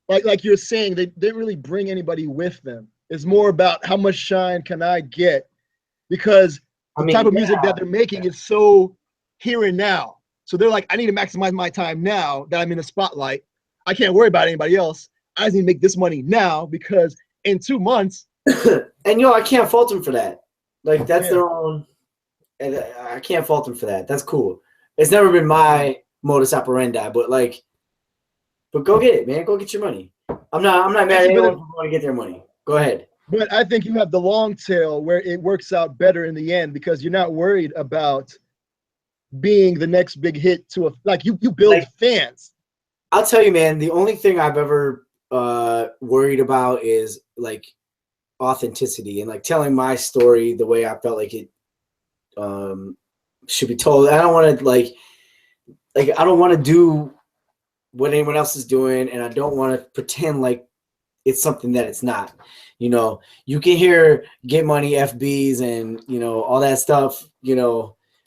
Like you're saying, they didn't really bring anybody with them. It's more about how much shine can I get, because the type of music that they're making is so here and now. So they're like, I need to maximize my time now that I'm in the spotlight. I can't worry about anybody else. I just need to make this money now because in 2 months. And I can't fault them for that. Like that's their own. And I can't fault them for that. That's cool. It's never been my modus operandi, but go get it, man. Go get your money. I'm not mad at anyone who want to get their money. Go ahead. But I think you have the long tail where it works out better in the end because you're not worried about being the next big hit to you build fans. I'll tell you, man, the only thing I've ever worried about is like authenticity and like telling my story the way I felt like it should be told. I don't want to like I don't want to do what anyone else is doing, and I don't want to pretend like it's something that it's not. You can hear get money FBs and all that stuff,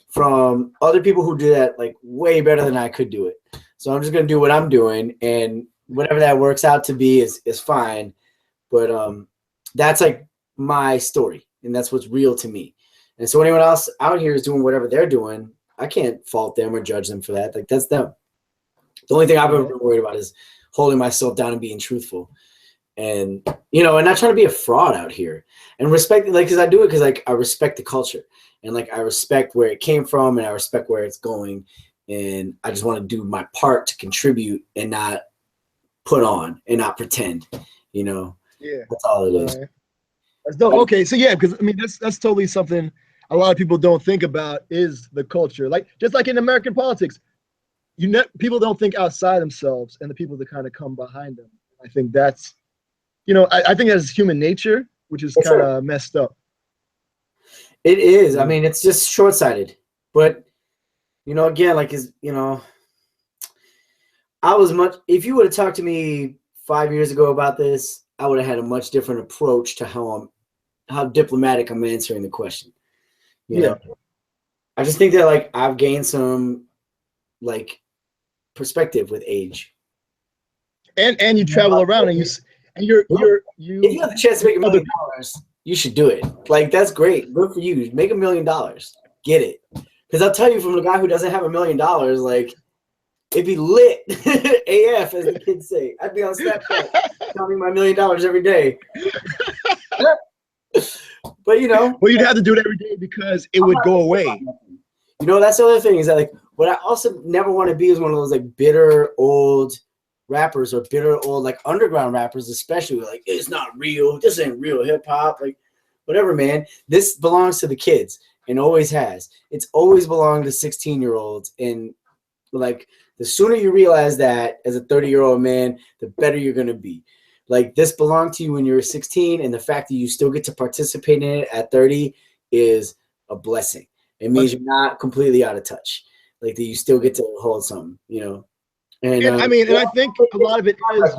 from other people who do that like way better than I could do it. So I'm just gonna do what I'm doing, and whatever that works out to be is fine. But that's like my story, and that's what's real to me. And so anyone else out here is doing whatever they're doing, I can't fault them or judge them for that. Like that's them. The only thing I've ever been worried about is holding myself down and being truthful, and and not trying to be a fraud out here, and respect, because I do it because I respect the culture, and I respect where it came from, and I respect where it's going, and I just want to do my part to contribute and not put on and not pretend, Yeah, that's all it is. Right. That's dope. Okay, so because that's totally something a lot of people don't think about is the culture. Like just like in American politics, people don't think outside themselves and the people that kind of come behind them. I think that's, I think that's human nature, which is kind of messed up. It is. I mean, it's just short-sighted. But, again, if you would have talked to me 5 years ago about this, I would have had a much different approach to how diplomatic I'm answering the question. You know? I just think that I've gained some perspective with age. And you travel around and you if you have the chance to make $1 million, you should do it. That's great. Good for you. Make $1 million. Get it. Because I'll tell you, from a guy who doesn't have $1 million, it'd be lit AF, as the kids say. I'd be on Snapchat counting my $1 million every day. But well, you'd have to do it every day because it would go away. That's the other thing is that what I also never want to be is one of those bitter old rappers or bitter old underground rappers, especially it's not real. This ain't real hip hop. Whatever, man. This belongs to the kids and always has. It's always belonged to 16-year-olds. And the sooner you realize that as a 30-year-old man, the better you're gonna be. This belonged to you when you were 16, and the fact that you still get to participate in it at 30 is a blessing. It means you're not completely out of touch. That you still get to hold something, And I think a lot of it is just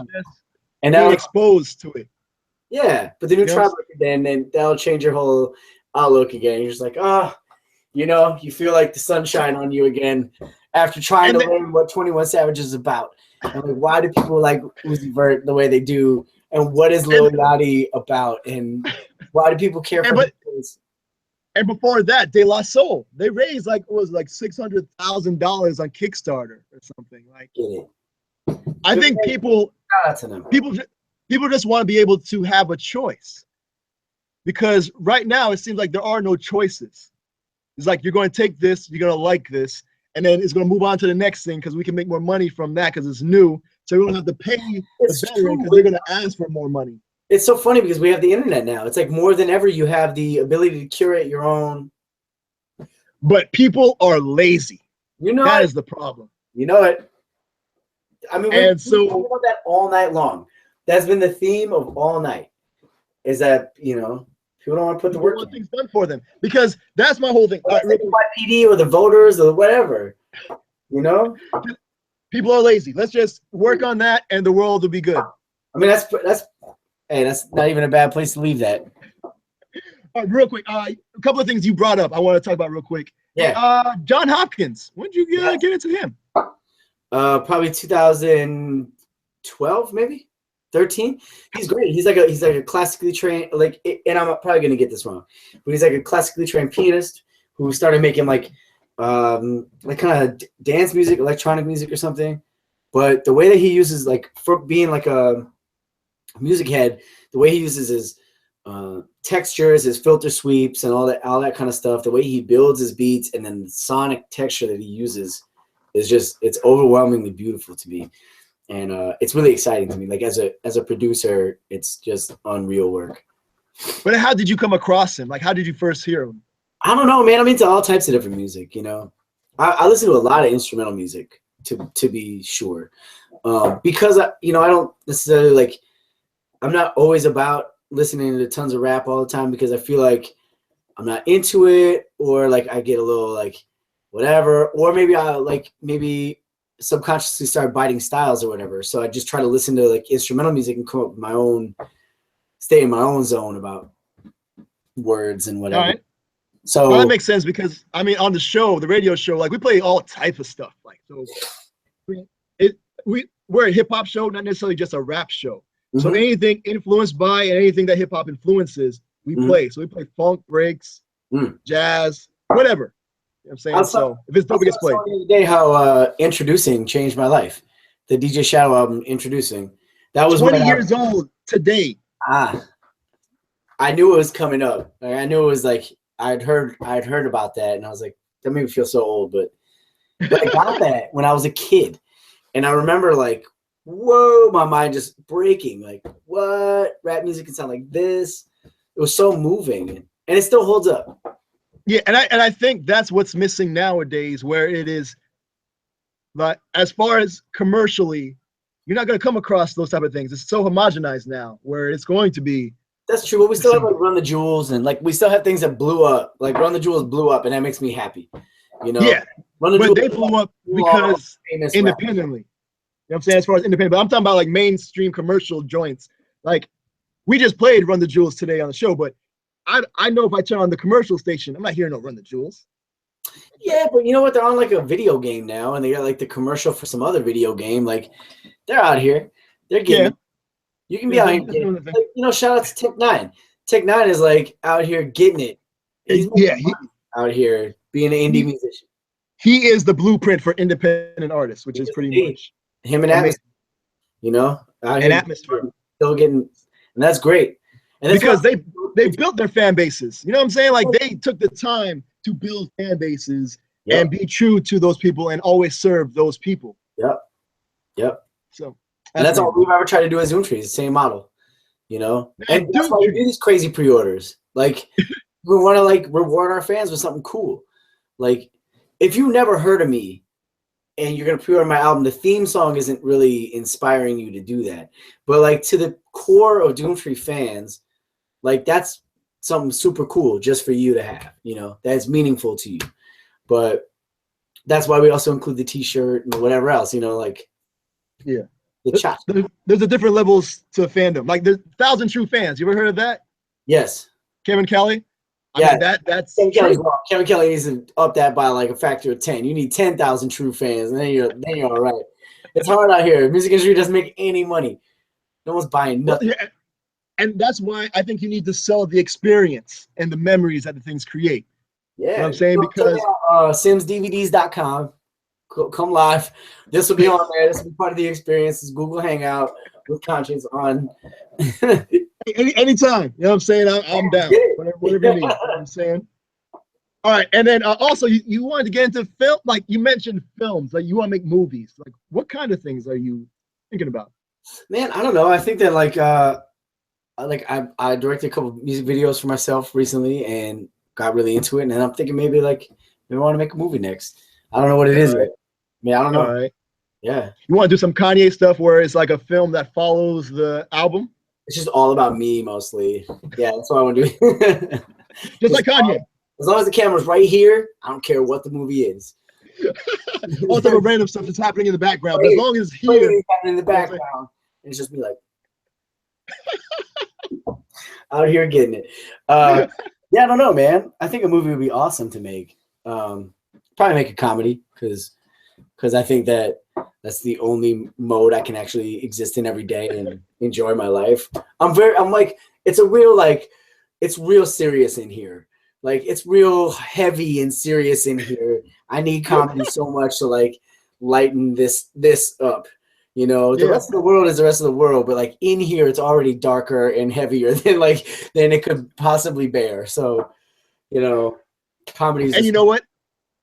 being exposed to it. Yeah, but then you try again, and that'll change your whole outlook again. You're just you feel like the sunshine on you again after trying to learn what 21 Savage is about. And why do people like Uzi Vert the way they do? And what is Lil Yachty about? And why do people care for his? And before that, De La Soul, they raised $600,000 on Kickstarter or something. I think people just want to be able to have a choice, because right now it seems like there are no choices. It's you're going to take this, you're going to like this, and then it's going to move on to the next thing because we can make more money from that because it's new. So we don't have to pay the veteran because they're going to ask for more money. It's so funny because we have the internet now. It's more than ever you have the ability to curate your own. But people are lazy. That is the problem. You know it. I mean, we talk about that all night long. That's been the theme of all night. Is that people don't want to put the work in. Things done for them, because that's my whole thing. PD or the voters or whatever. People are lazy. Let's just work on that, and the world will be good. I mean, that's not even a bad place to leave that. Real quick, a couple of things you brought up I want to talk about real quick. Yeah. John Hopkins. When did you get into him? Probably 2012, maybe 13. He's great. He's like a classically trained, and I'm probably gonna get this wrong, but he's a classically trained pianist who started making like kind of dance music, electronic music or something. But the way that he uses, like, for being like a music head, the way he uses his textures, his filter sweeps, and all that kind of stuff, the way he builds his beats, and then the sonic texture that he uses is just, it's overwhelmingly beautiful to me. And it's really exciting to me. Like, as a producer, it's just unreal work. But how did you come across him? Like, how did you first hear him? I don't know, man. I'm into all types of different music, you know. I listen to a lot of instrumental music, to be sure. Because, I don't necessarily, like, I'm not always about listening to tons of rap all the time, because I feel like I'm not into it, or like I get a little like whatever, or maybe I maybe subconsciously start biting styles or whatever. So I just try to listen to like instrumental music and come up with my own, stay in my own zone about words and whatever. All right. So well, that makes sense, because I mean, on the show, the radio show, like we play all type of stuff. Like, so we're a hip hop show, not necessarily just a rap show. So anything influenced by and anything that hip hop influences, we play. So we play funk, breaks, jazz, whatever. You know what I'm saying? So if it's dope, it gets played. The other day how Introducing changed my life. The DJ Shadow album, Introducing. That was 20 years old today. I knew it was coming up. Like, I knew it was like, I'd heard about that, and I was like, that made me feel so old, but I got that when I was a kid. And I remember like, whoa, my mind just breaking. Like, what? Rap music can sound like this. It was so moving, and it still holds up. Yeah, and I think that's what's missing nowadays, where it is, like, as far as commercially, you're not going to come across those type of things. It's so homogenized now, where it's going to be. That's true, but we still have like Run the Jewels, and like we still have things that blew up. Like Run the Jewels blew up, and that makes me happy. You know? Yeah, Run the but Jewels they blew up because independently. You know what I'm saying? As far as independent, but I'm talking about like mainstream commercial joints. Like, we just played Run the Jewels today on the show, but I know if I turn on the commercial station, I'm not hearing no Run the Jewels. Yeah, but you know what? They're on like a video game now, and they got like the commercial for some other video game. Like, they're out here. They're getting it. You can be out here. Like, shout out to Tech Nine. Tech Nine is like out here getting it. He's out here being an indie musician. He is the blueprint for independent artists, which is pretty much him and Atmosphere. And Atmosphere still getting, and that's great. And because they built their fan bases. You know what I'm saying? Like, they took the time to build fan bases and be true to those people and always serve those people. Yep. So that's all we've ever tried to do as Zoom Trees, the same model, And that's why we do these crazy pre-orders. Like, we want to like reward our fans with something cool. Like, if you never heard of me and you're gonna pre-order my album, the theme song isn't really inspiring you to do that. But like, to the core of Doomtree fans, like, that's something super cool just for you to have, that's meaningful to you. But that's why we also include the t-shirt and whatever else, like, yeah. The chat. There's a different levels to fandom. Like, there's 1,000 True Fans. You ever heard of that? Yes. Kevin Kelly? Yeah, that's Kevin Kelly needs to up that by like a factor of 10. You need 10,000 true fans, and then you're all right. It's hard out here. Music industry doesn't make any money. No one's buying nothing. Well, yeah. And that's why I think you need to sell the experience and the memories that the things create. Yeah, you know what I'm saying, because SIMSDVDs.com. Come live. This will be on there. This will be part of the experience. It's Google Hangout with Conscience on. Anytime. You know what I'm saying? I'm down. Whatever you need. You know what I'm saying? All right. And then also, you wanted to get into film. Like, you mentioned films. Like, you want to make movies. Like, what kind of things are you thinking about? Man, I don't know. I think that I directed a couple of music videos for myself recently and got really into it. And then I'm thinking maybe I want to make a movie next. I don't know what it is yet. I don't know. All right. Yeah. You want to do some Kanye stuff where it's like a film that follows the album? It's just all about me mostly. Yeah, that's what I want to do. just like Kanye. As long as the camera's right here, I don't care what the movie is. All type of random stuff that's happening in the background. But as long as it's here, happening in the background, it's just me like out here getting it. Yeah, I don't know, man. I think a movie would be awesome to make. Probably make a comedy because I think that's the only mode I can actually exist in every day and enjoy my life. I'm like, it's real serious in here. Like it's real heavy and serious in here. I need comedy so much to like lighten this up. You know, the Yeah. rest of the world is the rest of the world, but like in here, it's already darker and heavier than it could possibly bear. So, you know, comedy is And you just, know what?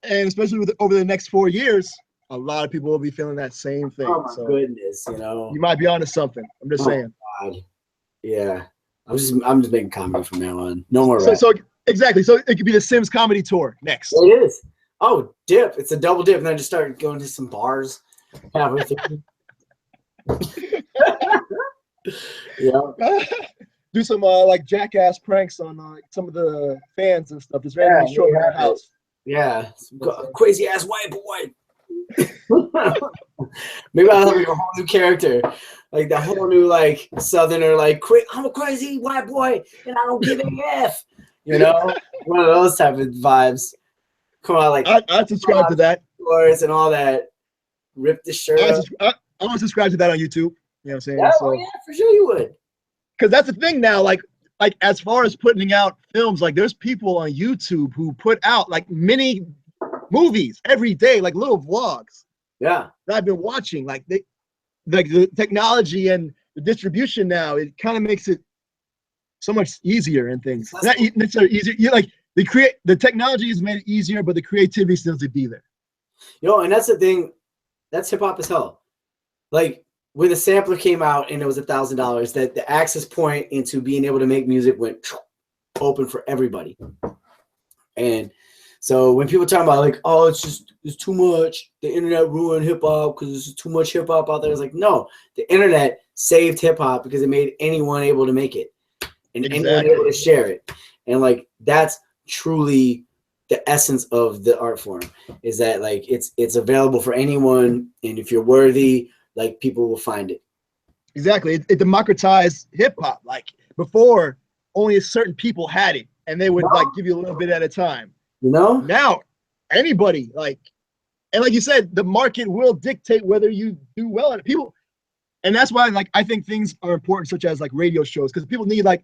And especially with over the next 4 years, a lot of people will be feeling that same thing. oh my So goodness, you know. you might be onto something. I'm just Oh saying. God. Yeah. I'm just making comedy from now on. No more So rap. so exactly. So it could be the Sims comedy tour next. It is. Oh, dip. It's a double dip. And then I just started going to some bars halfway through. Yeah. Do some like jackass pranks on some of the fans and stuff. Just randomly show up at their house. Yeah. Crazy ass white boy. Maybe I'll have like a whole new character. Like the whole new like southerner, like I'm a crazy white boy and I don't give a F. You know? One of those type of vibes. Come on, like I subscribe to that. And all that. Rip the shirt I would subscribe to that on YouTube. You know what I'm saying? Yeah, So, yeah, for sure you would. Because that's the thing now, like as far as putting out films, like there's people on YouTube who put out like mini movies every day, like little vlogs. Yeah. That I've been watching. Like the technology and the distribution now, it kind of makes it so much easier and things. Not necessarily easier. You like the technology has made it easier, but the creativity still has to be there. Yo, and that's the thing. That's hip hop as hell. Like when the sampler came out and it was $1,000, that the access point into being able to make music went open for everybody. And so when people talk about like, oh, it's too much, the internet ruined hip hop because there's too much hip hop out there. It's like, no, the internet saved hip hop because it made anyone able to make it and anyone able to share it. And like that's truly the essence of the art form, is that like it's available for anyone, and if you're worthy, like people will find it. Exactly. It democratized hip hop. Like before, only certain people had it, and they would like give you a little bit at a time. You know? Now, anybody like you said, the market will dictate whether you do well at it. People, and that's why like I think things are important, such as like radio shows, because people need like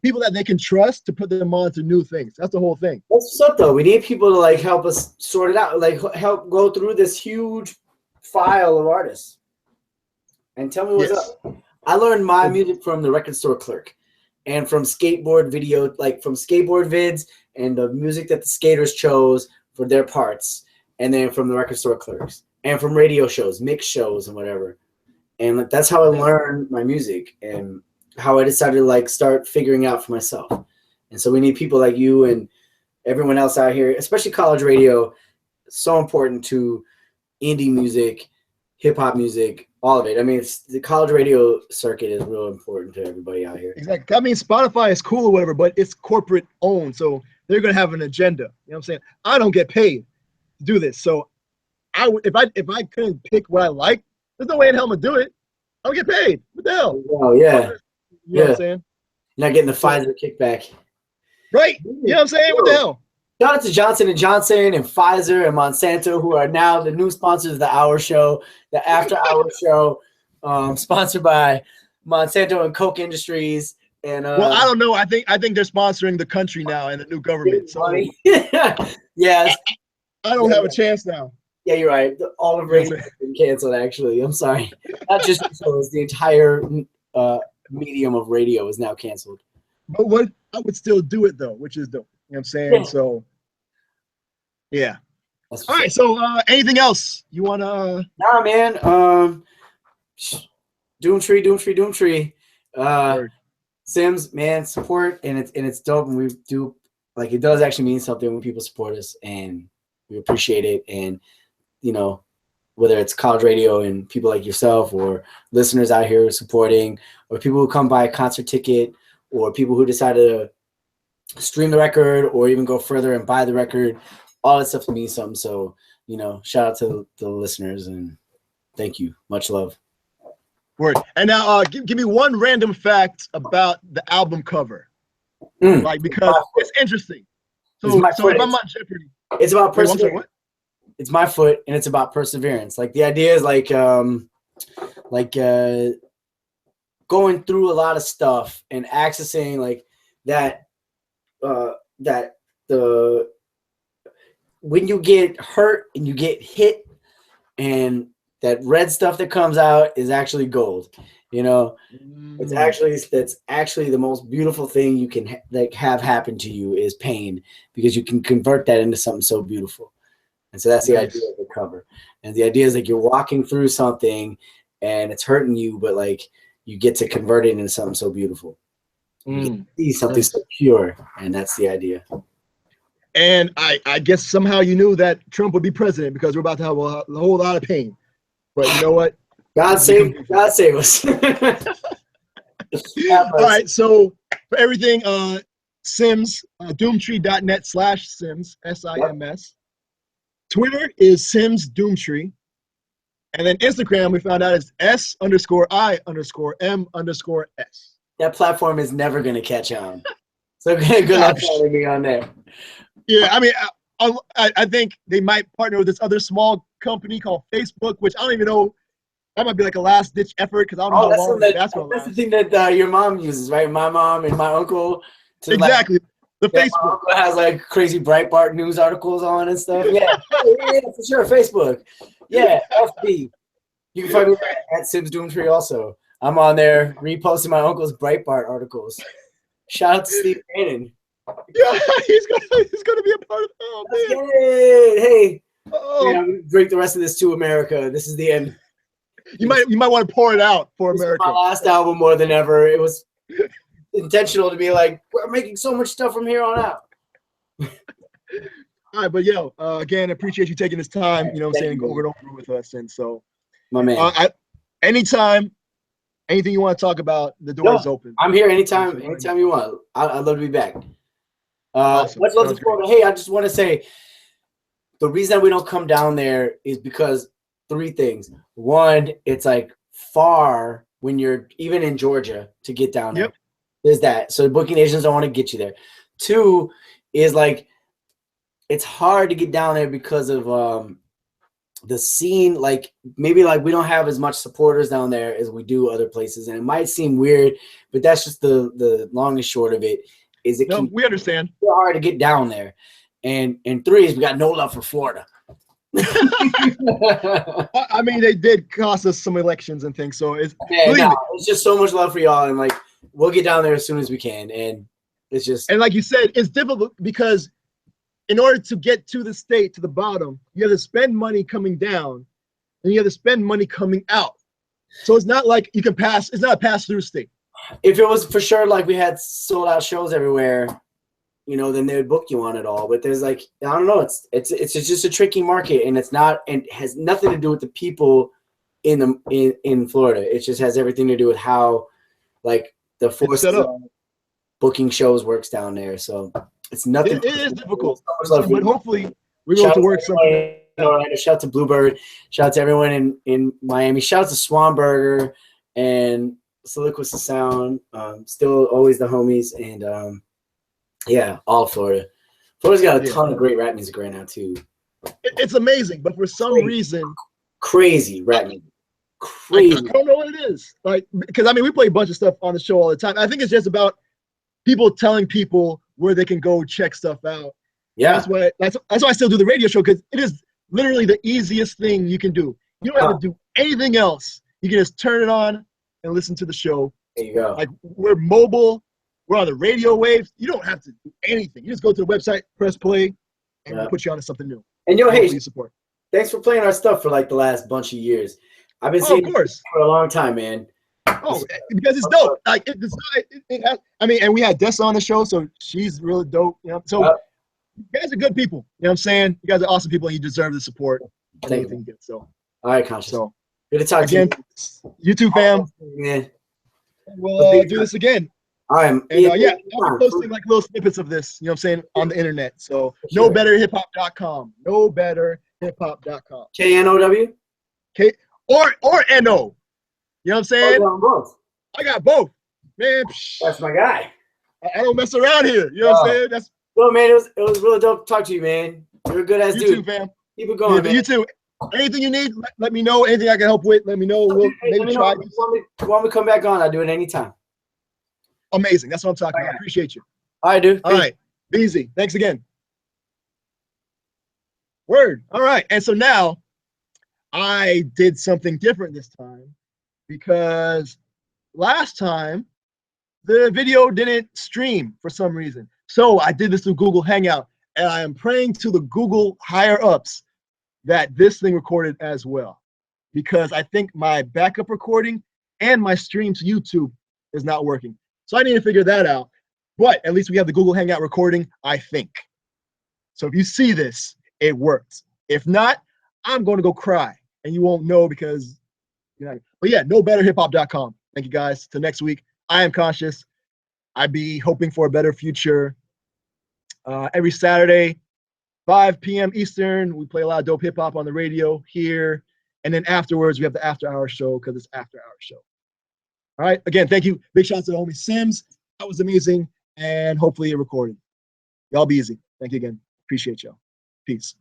people that they can trust to put them on to new things. That's the whole thing. That's what's up, though. We need people to like help us sort it out, like help go through this huge file of artists. And tell me what's up. I learned my music from the record store clerk and from skateboard video, like from skateboard vids and the music that the skaters chose for their parts, and then from the record store clerks and from radio shows, mix shows and whatever. And like, that's how I learned my music and how I decided to like start figuring out for myself. And so we need people like you and everyone else out here, especially college radio, so important to indie music, hip hop music, all of it. I mean, the college radio circuit is real important to everybody out here. Exactly. I mean, Spotify is cool or whatever, but it's corporate owned, so they're gonna have an agenda. You know what I'm saying? I don't get paid to do this, so if I couldn't pick what I like, there's no way in hell I'm gonna do it. I don't get paid. What the hell? Oh yeah. You know what I'm saying? You're not getting the Pfizer kickback. Right. You know what I'm saying? What the hell? Shout out to Johnson & Johnson and Pfizer and Monsanto, who are now the new sponsors of the Hour Show, the After Hour Show, sponsored by Monsanto and Coke Industries. And well, I don't know. I think they're sponsoring the country now and the new government. So yes, I don't have a chance now. Yeah, you're right. All of radio has been canceled. Actually, I'm sorry. Not just shows, the entire medium of radio is now canceled. But what I would still do it though, which is dope. You know what I'm saying? Yeah. So, yeah. All right. So, anything else you wanna? Nah, man. Doomtree. Sims, man, support, and it's dope, and we do like it does actually mean something when people support us, and we appreciate it. And you know, whether it's college radio and people like yourself, or listeners out here supporting, or people who come buy a concert ticket, or people who decide to stream the record or even go further and buy the record, all that stuff means something. So, you know, shout out to the listeners and thank you. Much love. Word. And now give me one random fact about the album cover. Like, because it's interesting. So if I'm on Jeopardy. It's about perseverance. It's my foot, and it's about perseverance. Like the idea is like going through a lot of stuff and accessing like that when you get hurt and you get hit, and that red stuff that comes out is actually gold. You know, that's actually the most beautiful thing you can have happen to you is pain, because you can convert that into something so beautiful. And so that's the idea of the cover. And the idea is like you're walking through something and it's hurting you, but like you get to convert it into something so beautiful. You get to see something so pure, and that's the idea. And I guess somehow you knew that Trump would be president because we're about to have a whole lot of pain. But you know what? God save us. All right, so for everything, SIMS, doomtree.net/SIMS, SIMS. Twitter is Sims Doomtree. And then Instagram, we found out is S_I_M_S. That platform is never going to catch on. So good luck following me on there. Yeah, I mean, I think they might partner with this other small company called Facebook, which I don't even know. That might be like a last-ditch effort because I don't know how long that's going to last. That's the thing that your mom uses, right? My mom and my uncle. Exactly. The Facebook. My uncle has like crazy Breitbart news articles on and stuff. Yeah, yeah, for sure. Facebook. Yeah, FB. You can find me at Sims Doomtree also. I'm on there reposting my uncle's Breitbart articles. Shout out to Steve Bannon. Yeah, he's gonna be a part of. Oh man! Hey, drink the rest of this to America. This is the end. You might want to pour it out for America. My last album more than ever. It was intentional to be like, we're making so much stuff from here on out. All right, but again, I appreciate you taking this time. You know what I'm saying, over and over with us. And so, my man, anytime, anything you want to talk about, the door is open. I'm here anytime you want. I'd love to be back. Awesome. Much love to Florida. Hey, I just want to say, the reason we don't come down there is because 3 things. One, it's like far when you're even in Georgia to get down there. Yep. There's that. So booking agents don't want to get you there. 2 is like it's hard to get down there because of the scene. Like maybe like we don't have as much supporters down there as we do other places, and it might seem weird, but that's just the long and short of it. Is it? We understand. It's hard to get down there, and 3 is we got no love for Florida. I mean, they did cost us some elections and things, so it's just so much love for y'all, and like we'll get down there as soon as we can, and it's just like you said, it's difficult because in order to get to the state to the bottom, you have to spend money coming down, and you have to spend money coming out. So it's not like you can pass. It's not a pass-through state. If it was for sure like we had sold out shows everywhere, you know, then they would book you on it all. But there's like, I don't know, it's just a tricky market, and it's not, and it has nothing to do with the people in Florida. It just has everything to do with how like the force of booking shows works down there. So it's nothing. It is difficult, but hopefully we're able to work something. Shout out to Bluebird. Shout out to everyone in Miami. Shout out to Swanberger and Soliquous of Sound, still always the homies, and all of Florida. Florida's got a ton of great rap music right now too. It's amazing, but for some reason, crazy rap music. Crazy. I don't know what it is. Like, because I mean, we play a bunch of stuff on the show all the time. I think it's just about people telling people where they can go check stuff out. Yeah, that's why I still do the radio show, because it is literally the easiest thing you can do. You don't have to do anything else. You can just turn it on and listen to the show. There you go. Like, we're mobile, we're on the radio waves. You don't have to do anything. You just go to the website, press play, and we'll put you on to something new. And hey, support. Thanks for playing our stuff for like the last bunch of years. I've been seeing it for a long time, man. Oh, because it's dope. Like it has, I mean, and we had Dessa on the show, so she's really dope. You know, so you guys are good people. You know what I'm saying? You guys are awesome people, and you deserve the support. Anything you get. So, all right, Conscious. So, good to talk again, to you. You too, fam. Yeah. We'll do this again. All right. And I'm posting like little snippets of this, you know what I'm saying, on the internet. So, nobetterhiphop.com. Nobetterhiphop.com. KNOW? Or NO. You know what I'm saying? Both. I got both. Man, that's my guy. I don't mess around here. You know what I'm saying? Well, man, it was really dope to talk to you, man. You're a good ass dude. You too, fam. Keep it going, man. You too. Anything you need, let me know. Anything I can help with, let me know. We'll maybe try. If you want me to come back on, I'll do it anytime. Amazing. That's what I'm talking about. I appreciate you. All right, dude. All right. Be easy. Thanks again. Word. All right. And so now I did something different this time because last time the video didn't stream for some reason. So I did this through Google Hangout, and I am praying to the Google higher ups that this thing recorded as well, because I think my backup recording and my stream to YouTube is not working. So I need to figure that out. But at least we have the Google Hangout recording, I think. So if you see this, it works. If not, I'm going to go cry, and you won't know because, you know. But yeah, nobetterhiphop.com. Thank you guys. Till next week. I am conscious. I be hoping for a better future. Every Saturday, 5 p.m. Eastern, we play a lot of dope hip hop on the radio here. And then afterwards, we have the after hour show because it's after hour show. All right. Again, thank you. Big shout out to the homie SIMS. That was amazing. And hopefully it recorded. Y'all be easy. Thank you again. Appreciate y'all. Peace.